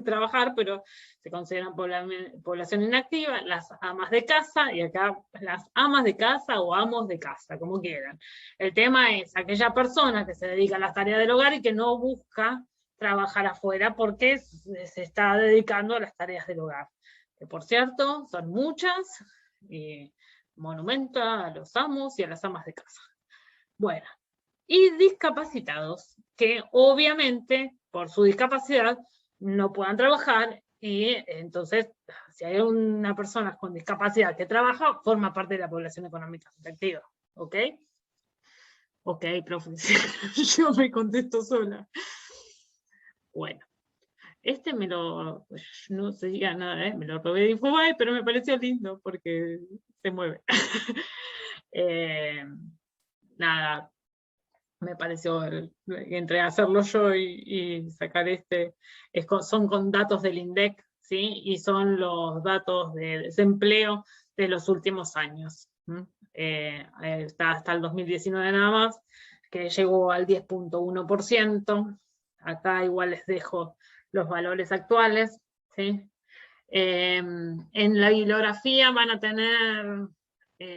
trabajar, pero se consideran población inactiva, las amas de casa, y acá las amas de casa o amos de casa, como quieran. El tema es aquella persona que se dedica a las tareas del hogar y que no busca trabajar afuera porque se está dedicando a las tareas del hogar. Que por cierto, son muchas, y monumento a los amos y a las amas de casa. Bueno, y discapacitados, que obviamente por su discapacidad no puedan trabajar, y entonces si hay una persona con discapacidad que trabaja, forma parte de la población económicamente activa, ¿ok? Ok, profe, yo me contesto sola. Bueno, este no se diga nada, me lo robé de Infobae, pero me pareció lindo porque se mueve. Nada, me pareció, entre hacerlo yo y sacar son con datos del INDEC, ¿sí? Y son los datos de desempleo de los últimos años. Está hasta el 2019 nada más, que llegó al 10.1%. Acá igual les dejo los valores actuales, ¿sí? En la bibliografía van a tener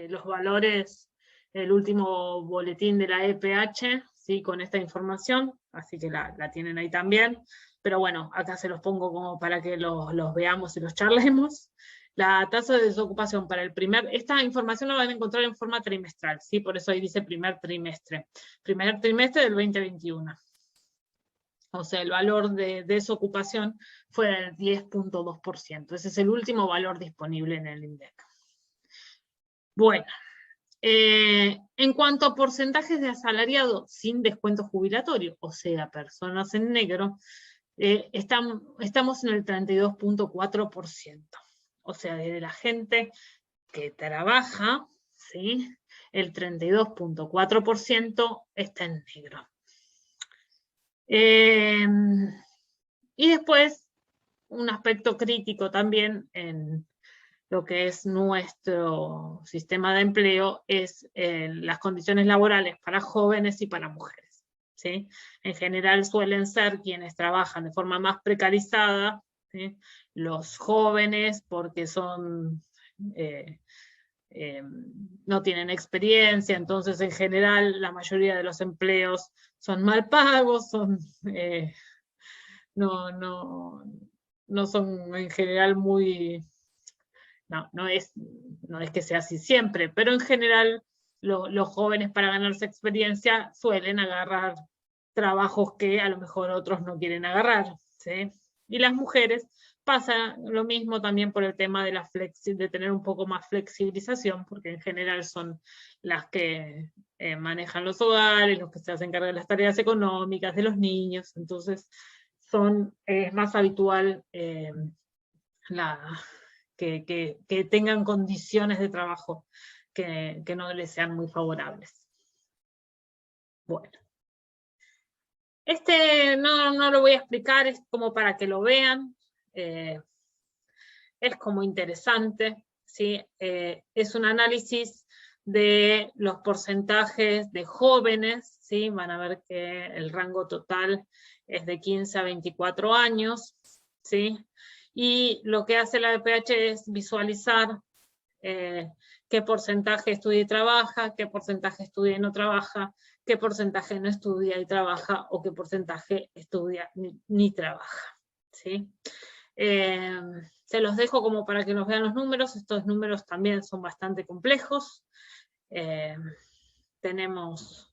los valores, el último boletín de la EPH, ¿sí? Con esta información, así que la tienen ahí también. Pero bueno, acá se los pongo como para que los veamos y los charlemos. La tasa de desocupación para esta información la van a encontrar en forma trimestral, ¿sí? Por eso ahí dice primer trimestre del 2021. O sea, el valor de desocupación fue del 10.2%. Ese es el último valor disponible en el INDEC. Bueno, en cuanto a porcentajes de asalariados sin descuento jubilatorio, o sea, personas en negro, estamos en el 32.4%. O sea, de la gente que trabaja, ¿sí? El 32.4% está en negro. Y después, un aspecto crítico también en lo que es nuestro sistema de empleo es las condiciones laborales para jóvenes y para mujeres, ¿sí? En general suelen ser quienes trabajan de forma más precarizada, ¿sí? Los jóvenes porque no tienen experiencia, entonces en general la mayoría de los empleos son mal pagos, no son en general muy... No es que sea así siempre, pero en general los jóvenes para ganarse experiencia suelen agarrar trabajos que a lo mejor otros no quieren agarrar, ¿sí? Y las mujeres pasa lo mismo también por el tema de tener un poco más flexibilización, porque en general son las que manejan los hogares, los que se hacen cargo de las tareas económicas, de los niños, entonces es más habitual que tengan condiciones de trabajo que no les sean muy favorables. Bueno. No lo voy a explicar, es como para que lo vean. Es como interesante, ¿sí? Es un análisis de los porcentajes de jóvenes, ¿sí? Van a ver que el rango total es de 15 a 24 años, ¿sí? Y lo que hace la EPH es visualizar qué porcentaje estudia y trabaja, qué porcentaje estudia y no trabaja, qué porcentaje no estudia y trabaja, o qué porcentaje estudia ni trabaja, ¿sí? Se los dejo como para que nos vean los números. Estos números también son bastante complejos. Tenemos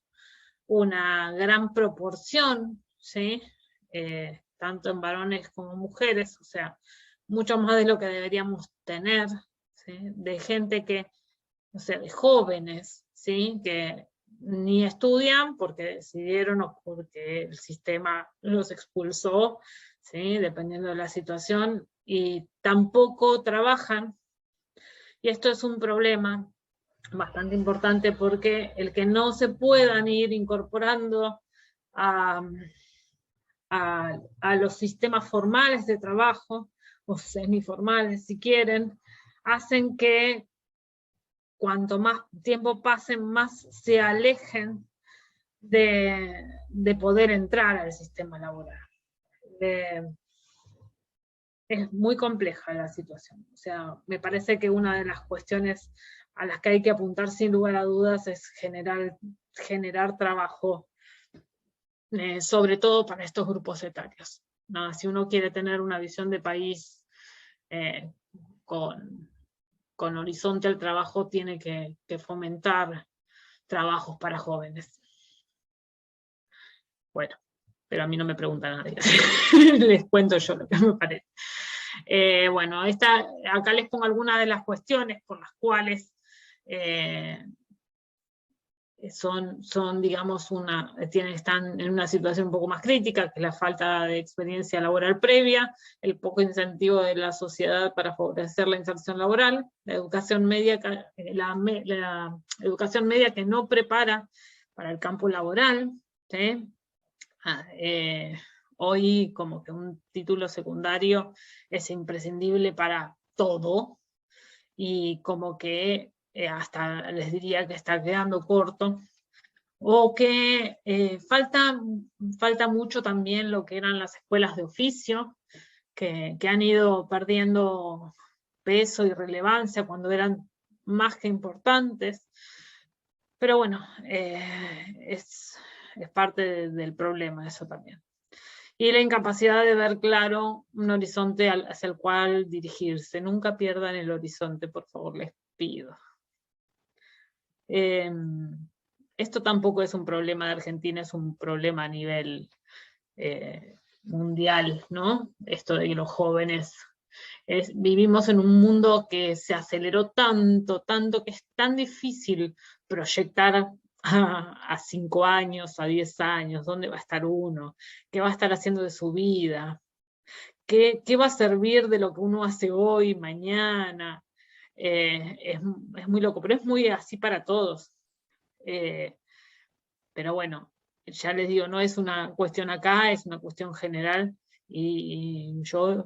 una gran proporción, ¿sí? Tanto en varones como mujeres, o sea, mucho más de lo que deberíamos tener, ¿sí? De gente que, o sea, de jóvenes, ¿sí? Que ni estudian porque decidieron o porque el sistema los expulsó, ¿sí? Dependiendo de la situación, y tampoco trabajan. Y esto es un problema bastante importante porque el que no se puedan ir incorporando a los sistemas formales de trabajo, o semiformales si quieren, hacen que cuanto más tiempo pasen, más se alejen de poder entrar al sistema laboral. Es muy compleja la situación. O sea, me parece que una de las cuestiones a las que hay que apuntar sin lugar a dudas es generar trabajo, sobre todo para estos grupos etarios. ¿No? Si uno quiere tener una visión de país con horizonte al trabajo, tiene que fomentar trabajos para jóvenes. Bueno, pero a mí no me pregunta nadie. Les cuento yo lo que me parece. Bueno, acá les pongo algunas de las cuestiones por las cuales digamos, están en una situación un poco más crítica, que es la falta de experiencia laboral previa, el poco incentivo de la sociedad para favorecer la inserción laboral, la educación media que no prepara para el campo laboral, ¿sí? Hoy como que un título secundario es imprescindible para todo, y como que hasta les diría que está quedando corto, o que falta mucho también lo que eran las escuelas de oficio, que han ido perdiendo peso y relevancia cuando eran más que importantes. Pero bueno, es parte del problema eso también. Y la incapacidad de ver claro un horizonte hacia el cual dirigirse. Nunca pierdan el horizonte, por favor, les pido. Esto tampoco es un problema de Argentina, es un problema a nivel mundial, ¿no? Esto de que los jóvenes vivimos en un mundo que se aceleró tanto, que es tan difícil proyectar a 5 años, a 10 años, dónde va a estar uno, qué va a estar haciendo de su vida, qué va a servir de lo que uno hace hoy, mañana. Es muy loco, pero es muy así para todos. Pero bueno, ya les digo, no es una cuestión acá, es una cuestión general, y yo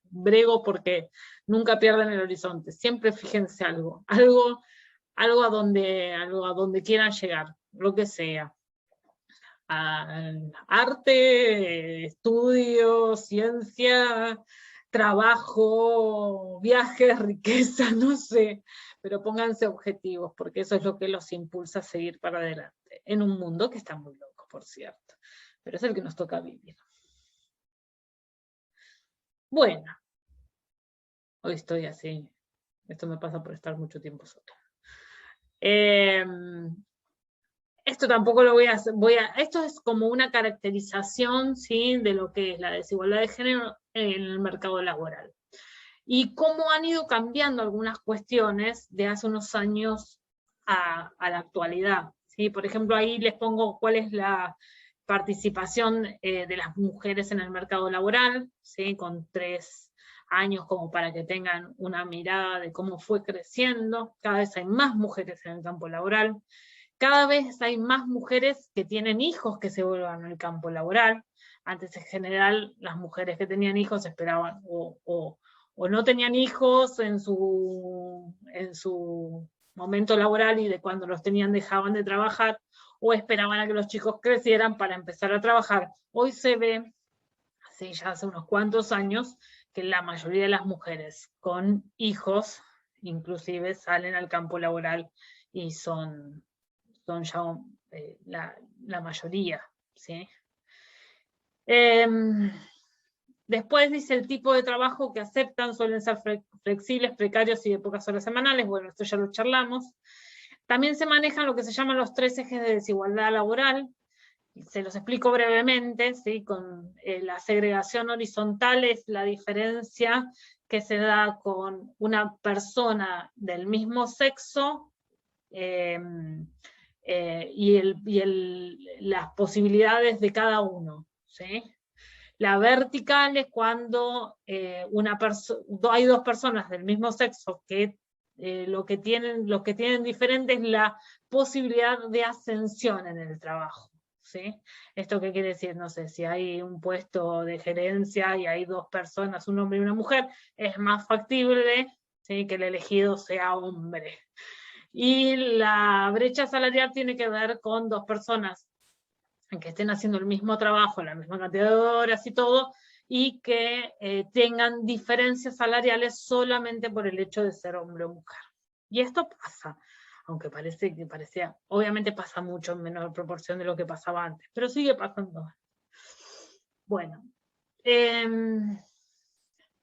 brego porque nunca pierdan el horizonte, siempre fíjense algo a donde quieran llegar, lo que sea. Arte, estudio, ciencia, trabajo, viajes, riqueza, no sé, pero pónganse objetivos, porque eso es lo que los impulsa a seguir para adelante, en un mundo que está muy loco, por cierto, pero es el que nos toca vivir. Bueno, hoy estoy así, esto me pasa por estar mucho tiempo sola. Esto tampoco lo voy a hacer, esto es como una caracterización, ¿sí?, de lo que es la desigualdad de género en el mercado laboral. Y cómo han ido cambiando algunas cuestiones de hace unos años a la actualidad, ¿sí? Por ejemplo, ahí les pongo cuál es la participación de las mujeres en el mercado laboral, ¿sí?, con 3 años como para que tengan una mirada de cómo fue creciendo. Cada vez hay más mujeres en el campo laboral. Cada vez hay más mujeres que tienen hijos que se vuelvan al campo laboral. Antes, en general, las mujeres que tenían hijos esperaban o no tenían hijos en su momento laboral, y de cuando los tenían dejaban de trabajar, o esperaban a que los chicos crecieran para empezar a trabajar. Hoy se ve, ya hace unos cuantos años, que la mayoría de las mujeres con hijos inclusive salen al campo laboral y son ya la mayoría, ¿sí? Después dice el tipo de trabajo que aceptan suelen ser flexibles, precarios y de pocas horas semanales. Bueno, esto ya lo charlamos. También se manejan lo que se llaman los 3 ejes de desigualdad laboral. Se los explico brevemente, ¿sí? Con la segregación horizontal es la diferencia que se da con una persona del mismo sexo, las posibilidades de cada uno, ¿sí? La vertical es cuando hay 2 personas del mismo sexo que lo que tienen diferente es la posibilidad de ascensión en el trabajo, ¿sí? ¿Esto qué quiere decir? No sé, si hay un puesto de gerencia y hay 2 personas, un hombre y una mujer, es más factible, ¿sí?, que el elegido sea hombre. Y la brecha salarial tiene que ver con 2 personas que estén haciendo el mismo trabajo, la misma cantidad de horas y todo, y que tengan diferencias salariales solamente por el hecho de ser hombre o mujer. Y esto pasa, aunque obviamente pasa mucho en menor proporción de lo que pasaba antes, pero sigue pasando. Bueno, y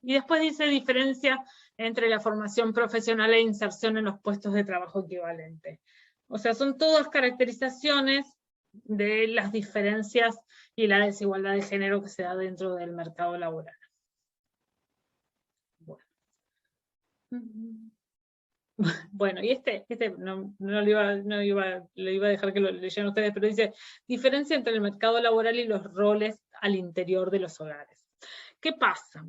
después dice diferencia entre la formación profesional e inserción en los puestos de trabajo equivalente. O sea, son todas caracterizaciones de las diferencias y la desigualdad de género que se da dentro del mercado laboral. Bueno, y no le iba a dejar que lo leyeran ustedes, pero dice, diferencia entre el mercado laboral y los roles al interior de los hogares. ¿Qué pasa?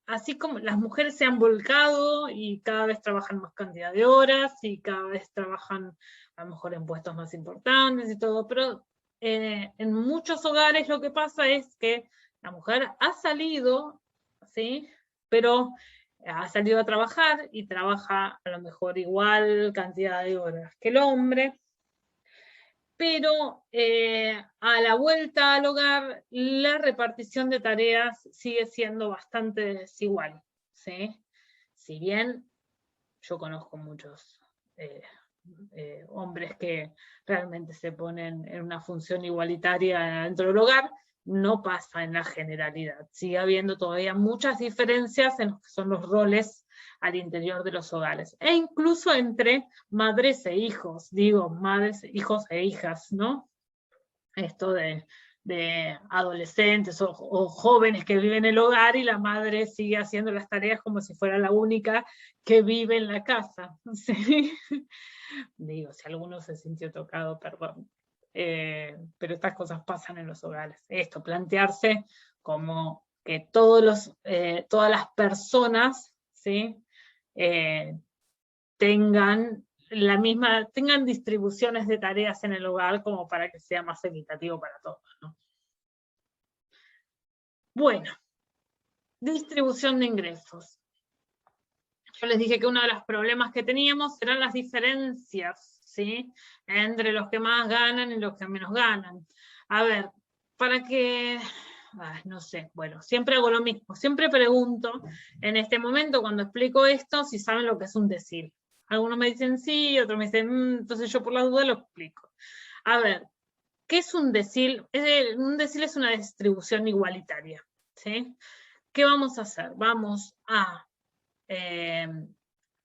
Así como las mujeres se han volcado y cada vez trabajan más cantidad de horas y cada vez trabajan a lo mejor en puestos más importantes y todo, pero en muchos hogares lo que pasa es que la mujer ha salido, ¿sí? Pero ha salido a trabajar y trabaja a lo mejor igual cantidad de horas que el hombre, pero a la vuelta al hogar la repartición de tareas sigue siendo bastante desigual, ¿sí? Si bien yo conozco muchos hombres que realmente se ponen en una función igualitaria dentro del hogar, no pasa en la generalidad. Sigue habiendo todavía muchas diferencias en lo que son los roles al interior de los hogares, e incluso entre madres e hijos, digo, madres, hijos e hijas, ¿no? Esto de adolescentes o jóvenes que viven en el hogar y la madre sigue haciendo las tareas como si fuera la única que vive en la casa, ¿sí? Digo, si alguno se sintió tocado, perdón. Pero estas cosas pasan en los hogares. Esto, plantearse como que todas las personas, ¿sí? Tengan tengan distribuciones de tareas en el hogar como para que sea más equitativo para todos, ¿no? Bueno, distribución de ingresos. Yo les dije que uno de los problemas que teníamos eran las diferencias, ¿sí? Entre los que más ganan y los que menos ganan. A ver, para que, no sé, bueno, siempre hago lo mismo, siempre pregunto en este momento cuando explico esto si saben lo que es un decil. Algunos me dicen sí, otros me dicen, entonces yo por la duda lo explico. A ver, ¿qué es un decil? Un decil es una distribución igualitaria, ¿sí? ¿Qué vamos a hacer? Vamos a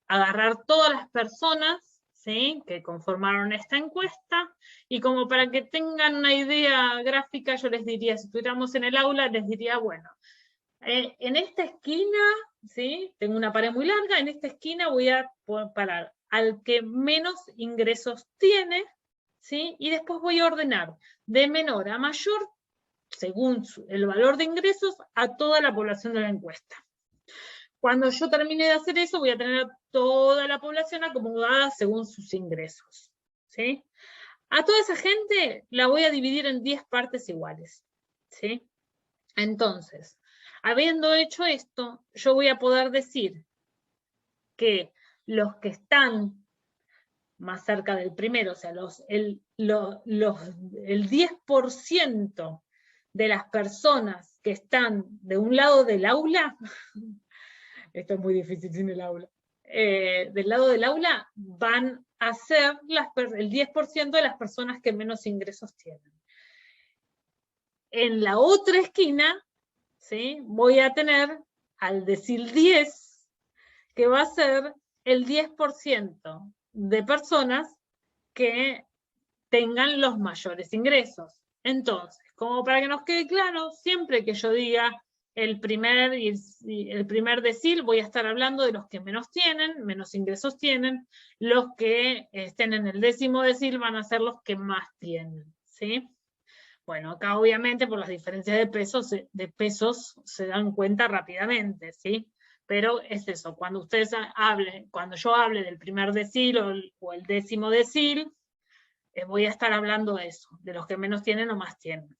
agarrar todas las personas, ¿sí?, que conformaron esta encuesta, y como para que tengan una idea gráfica, yo les diría, si estuviéramos en el aula, les diría, bueno, en esta esquina, ¿sí?, tengo una pared muy larga, en esta esquina voy a parar al que menos ingresos tiene, ¿sí?, y después voy a ordenar de menor a mayor, según el valor de ingresos, a toda la población de la encuesta. Cuando yo termine de hacer eso, voy a tener a toda la población acomodada según sus ingresos, ¿sí? A toda esa gente la voy a dividir en 10 partes iguales, ¿sí? Entonces, habiendo hecho esto, yo voy a poder decir que los que están más cerca del primero, o sea, el 10% de las personas que están de un lado del aula, esto es muy difícil sin el aula, del lado del aula van a ser el 10% de las personas que menos ingresos tienen. En la otra esquina, ¿sí?, voy a tener al decil 10, que va a ser el 10% de personas que tengan los mayores ingresos. Entonces, como para que nos quede claro, siempre que yo diga el primer decil, voy a estar hablando de los que menos tienen, menos ingresos tienen. Los que estén en el décimo decil van a ser los que más tienen, ¿sí? Bueno, acá obviamente por las diferencias de pesos se dan cuenta rápidamente, ¿sí? Pero es eso, cuando ustedes cuando yo hable del primer decil o el décimo decil, voy a estar hablando de eso, de los que menos tienen o más tienen.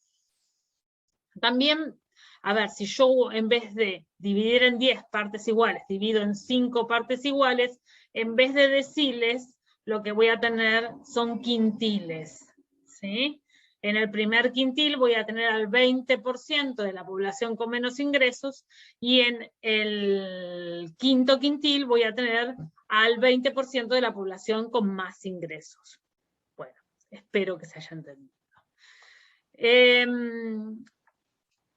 También, a ver, si yo en vez de dividir en 10 partes iguales, divido en 5 partes iguales, en vez de deciles, lo que voy a tener son quintiles, ¿sí? En el primer quintil voy a tener al 20% de la población con menos ingresos, y en el quinto quintil voy a tener al 20% de la población con más ingresos. Bueno, espero que se haya entendido.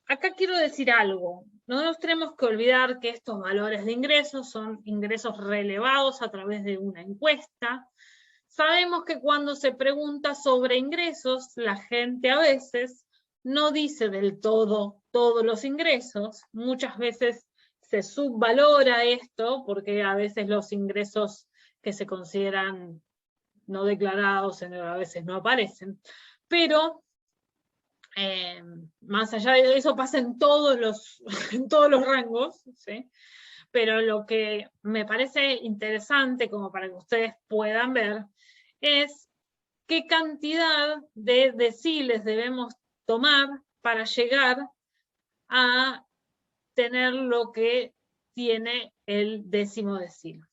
Acá quiero decir algo. No nos tenemos que olvidar que estos valores de ingresos son ingresos relevados a través de una encuesta. Sabemos que cuando se pregunta sobre ingresos, la gente a veces no dice del todo todos los ingresos. Muchas veces se subvalora esto porque a veces los ingresos que se consideran no declarados a veces no aparecen. Pero más allá de eso pasa en todos los rangos, ¿sí? Pero lo que me parece interesante como para que ustedes puedan ver es qué cantidad de deciles debemos tomar para llegar a tener lo que tiene el décimo decil.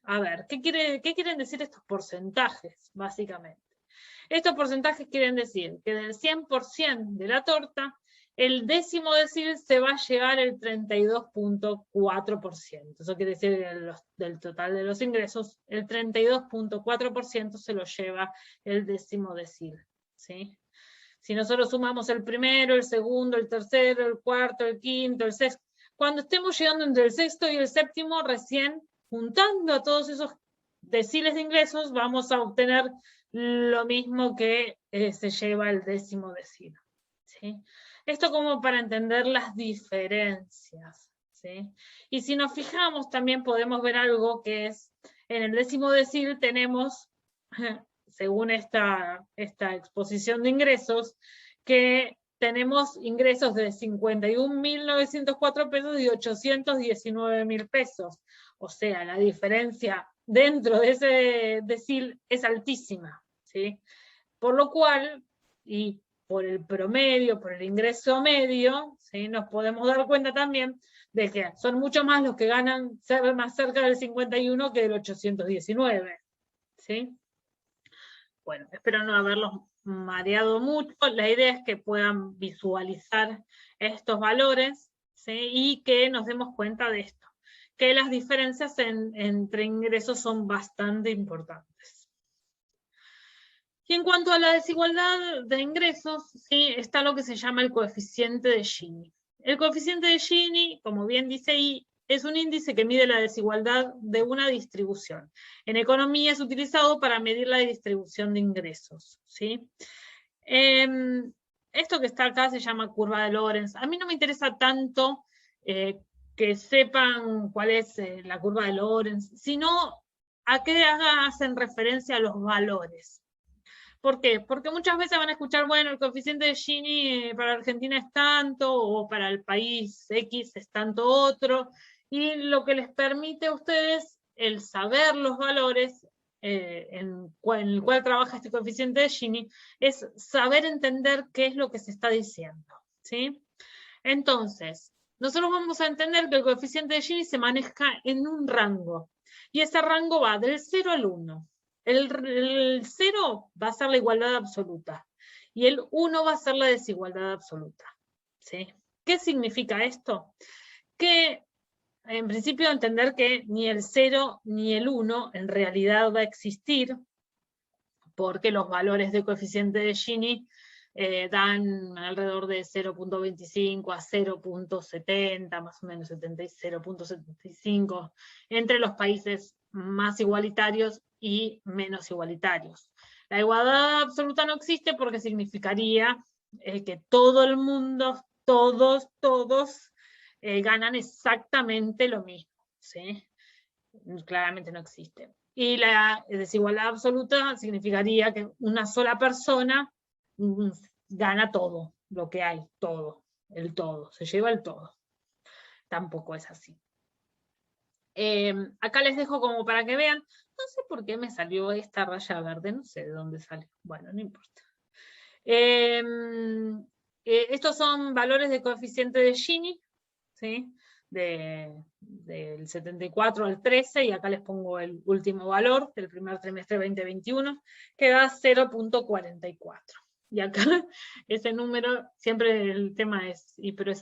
A ver, ¿qué quieren decir estos porcentajes, básicamente? Estos porcentajes quieren decir que del 100% de la torta, el décimo decil se va a llevar el 32.4%. Eso quiere decir que del total de los ingresos, el 32.4% se lo lleva el décimo decil, ¿sí? Si nosotros sumamos el primero, el segundo, el tercero, el cuarto, el quinto, el sexto, cuando estemos llegando entre el sexto y el séptimo, recién juntando a todos esos deciles de ingresos, vamos a obtener lo mismo que se lleva el décimo decil, ¿sí? Esto como para entender las diferencias, ¿sí? Y si nos fijamos, también podemos ver algo que es, en el décimo decil tenemos, según esta exposición de ingresos, que tenemos ingresos de 51.904 pesos y 819.000 pesos. O sea, la diferencia dentro de ese decil es altísima, ¿sí? Por lo cual, y por el promedio, por el ingreso medio, ¿sí? Nos podemos dar cuenta también de que son mucho más los que ganan más cerca del 51 que del 819, ¿sí? Bueno, espero no haberlos mareado mucho. La idea es que puedan visualizar estos valores, ¿sí? Y que nos demos cuenta de esto, que las diferencias entre ingresos son bastante importantes. Y en cuanto a la desigualdad de ingresos, ¿sí? Está lo que se llama el coeficiente de Gini. El coeficiente de Gini, como bien dice ahí, es un índice que mide la desigualdad de una distribución. En economía es utilizado para medir la distribución de ingresos, ¿sí? Esto que está acá se llama curva de Lorenz. A mí no me interesa tanto que sepan cuál es la curva de Lorenz, sino a qué hacen referencia los valores. ¿Por qué? Porque muchas veces van a escuchar, bueno, el coeficiente de Gini para Argentina es tanto, o para el país X es tanto otro, y lo que les permite a ustedes el saber los valores en el cual trabaja este coeficiente de Gini es saber entender qué es lo que se está diciendo, ¿sí? Entonces, nosotros vamos a entender que el coeficiente de Gini se maneja en un rango, y ese rango va del 0 al 1. El 0 va a ser la igualdad absoluta, y el 1 va a ser la desigualdad absoluta, ¿sí? ¿Qué significa esto? Que en principio entender que ni el 0 ni el 1 en realidad va a existir, porque los valores de coeficiente de Gini dan alrededor de 0.25 a 0.70, más o menos 0.75, entre los países más igualitarios y menos igualitarios. La igualdad absoluta no existe porque significaría que todo el mundo, todos ganan exactamente lo mismo, ¿sí? Claramente no existe. Y la desigualdad absoluta significaría que una sola persona gana todo, lo que hay, todo, el todo, se lleva el todo. Tampoco es así. Acá les dejo como para que vean, no sé por qué me salió esta raya verde, no sé de dónde salió, bueno, no importa. Estos son valores de coeficiente de Gini, ¿sí? Del 74 al 13, y acá les pongo el último valor del primer trimestre 2021, que da 0.44. Y acá ese número, siempre el tema es, pero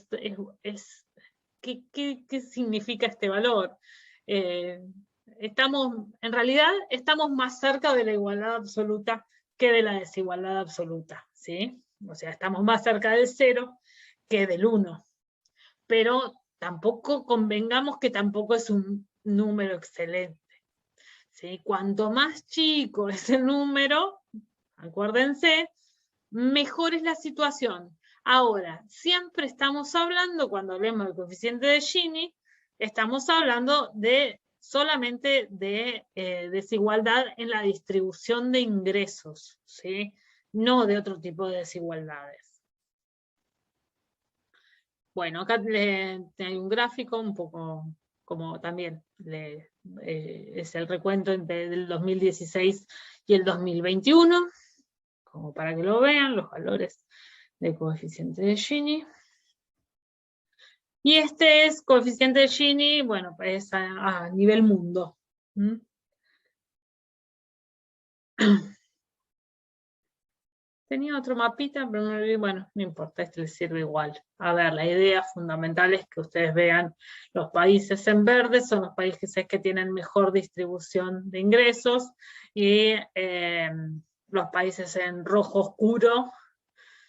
¿qué significa este valor? En realidad estamos más cerca de la igualdad absoluta que de la desigualdad absoluta, ¿sí? O sea, estamos más cerca del 0 que del 1. Pero tampoco convengamos que tampoco es un número excelente, ¿sí? Cuanto más chico es el número, acuérdense, mejor es la situación. Ahora, siempre estamos hablando, cuando hablemos del coeficiente de Gini, estamos hablando solamente de desigualdad en la distribución de ingresos, ¿sí? No de otro tipo de desigualdades. Bueno, acá hay un gráfico un poco como también es el recuento entre el 2016 y el 2021. como para que lo vean, los valores de coeficiente de Gini. Y este es coeficiente de Gini, bueno, es a nivel mundo. Tenía otro mapita, pero bueno, no importa, este les sirve igual. A ver, la idea fundamental es que ustedes vean los países en verde, son los países que tienen mejor distribución de ingresos, y los países en rojo oscuro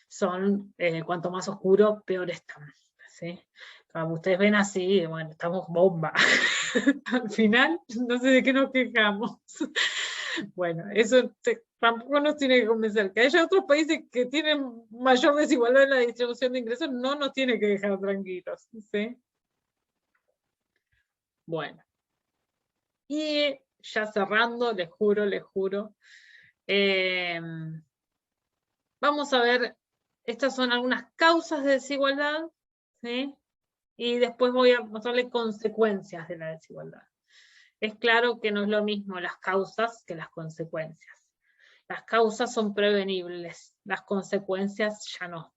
son, cuanto más oscuro, peor están. ¿Sí? Como ustedes ven así, bueno, estamos bomba. Al final, no sé de qué nos quejamos. Bueno, eso tampoco nos tiene que convencer. Que haya otros países que tienen mayor desigualdad en la distribución de ingresos no nos tiene que dejar tranquilos. ¿Sí? Bueno. Y ya cerrando, les juro, vamos a ver, estas son algunas causas de desigualdad, ¿sí? Y después voy a mostrarles consecuencias de la desigualdad. Es claro que no es lo mismo las causas que las consecuencias. Las causas son prevenibles, las consecuencias ya no.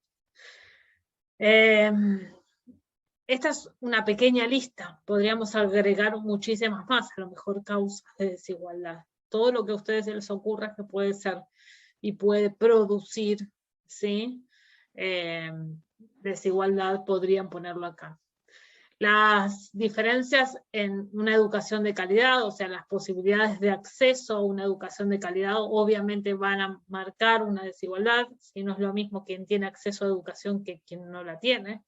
Esta es una pequeña lista, podríamos agregar muchísimas más, a lo mejor causas de desigualdad. Todo lo que a ustedes se les ocurra que puede ser y puede producir, ¿sí? Desigualdad, podrían ponerlo acá. Las diferencias en una educación de calidad, o sea, las posibilidades de acceso a una educación de calidad, obviamente van a marcar una desigualdad, si no es lo mismo quien tiene acceso a educación que quien no la tiene,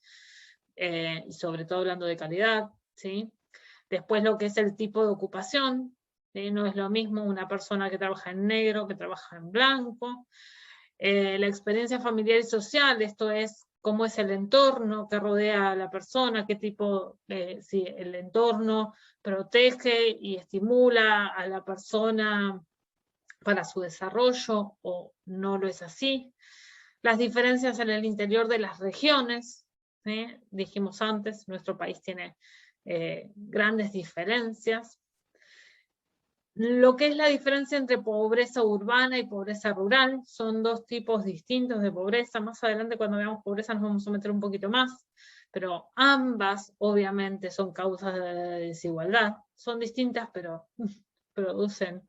y sobre todo hablando de calidad, ¿sí? Después lo que es el tipo de ocupación, ¿sí? No es lo mismo una persona que trabaja en negro que trabaja en blanco. La experiencia familiar y social, esto es cómo es el entorno que rodea a la persona, qué tipo, si el entorno protege y estimula a la persona para su desarrollo o no lo es así. Las diferencias en el interior de las regiones, ¿sí? Dijimos antes, nuestro país tiene grandes diferencias. Lo que es la diferencia entre pobreza urbana y pobreza rural, son dos tipos distintos de pobreza. Más adelante cuando veamos pobreza nos vamos a meter un poquito más, pero ambas obviamente son causas de desigualdad. Son distintas, pero producen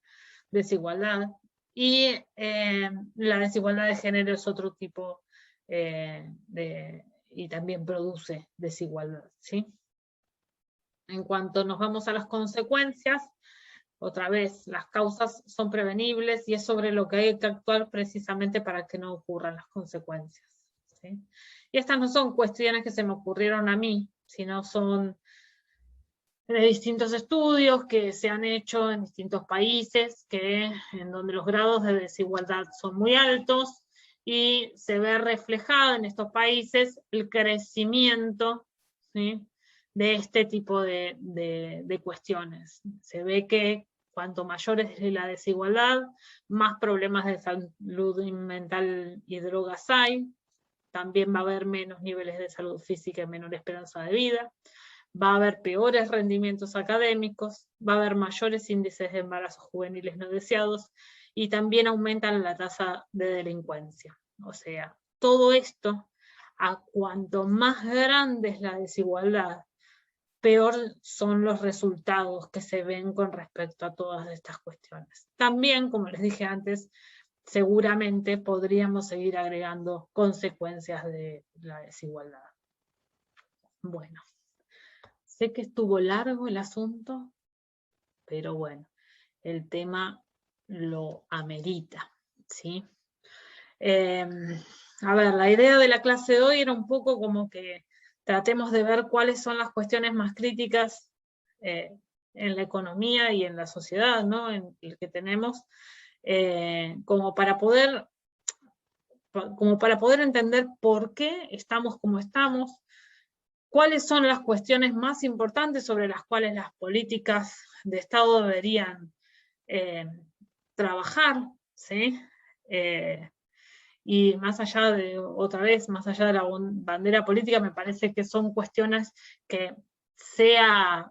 desigualdad. Y la desigualdad de género es otro tipo y también produce desigualdad, ¿sí? En cuanto nos vamos a las consecuencias, otra vez, las causas son prevenibles y es sobre lo que hay que actuar precisamente para que no ocurran las consecuencias, ¿sí? Y estas no son cuestiones que se me ocurrieron a mí, sino son de distintos estudios que se han hecho en distintos países, en donde los grados de desigualdad son muy altos, y se ve reflejado en estos países el crecimiento, ¿sí?, de este tipo de cuestiones. Se ve que cuanto mayor es la desigualdad, más problemas de salud mental y drogas hay, también va a haber menos niveles de salud física y menor esperanza de vida, va a haber peores rendimientos académicos, va a haber mayores índices de embarazos juveniles no deseados, y también aumentan la tasa de delincuencia. O sea, todo esto, a cuanto más grande es la desigualdad, peor son los resultados que se ven con respecto a todas estas cuestiones. También, como les dije antes, seguramente podríamos seguir agregando consecuencias de la desigualdad. Bueno, sé que estuvo largo el asunto, pero bueno, el tema lo amerita, ¿sí? A ver, la idea de la clase de hoy era un poco como que tratemos de ver cuáles son las cuestiones más críticas en la economía y en la sociedad, ¿no?, en el que tenemos, como para poder entender por qué estamos como estamos, cuáles son las cuestiones más importantes sobre las cuales las políticas de Estado deberían trabajar, ¿sí? Y más allá de, otra vez, más allá de la bandera política, me parece que son cuestiones que sea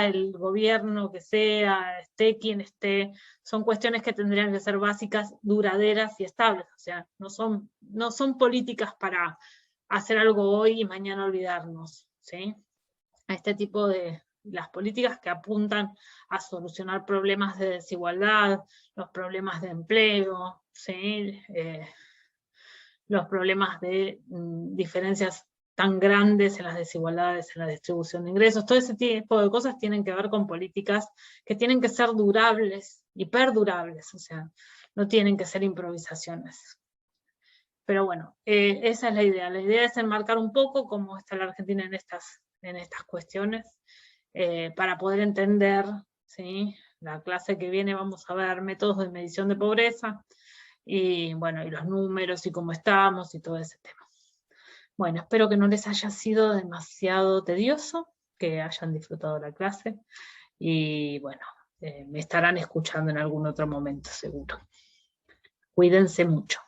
el gobierno que sea, esté quien esté, son cuestiones que tendrían que ser básicas, duraderas y estables. O sea, no son políticas para hacer algo hoy y mañana olvidarnos, ¿sí? A este tipo de las políticas que apuntan a solucionar problemas de desigualdad, los problemas de empleo, ¿sí? Los problemas de diferencias tan grandes en las desigualdades, en la distribución de ingresos, todo ese tipo de cosas tienen que ver con políticas que tienen que ser durables y perdurables, o sea, no tienen que ser improvisaciones. Pero bueno, esa es la idea es enmarcar un poco cómo está la Argentina en estas cuestiones, para poder entender, ¿sí? La clase que viene vamos a ver métodos de medición de pobreza, y bueno, y los números y cómo estamos y todo ese tema. Bueno, espero que no les haya sido demasiado tedioso, que hayan disfrutado la clase, y bueno, me estarán escuchando en algún otro momento seguro. Cuídense mucho.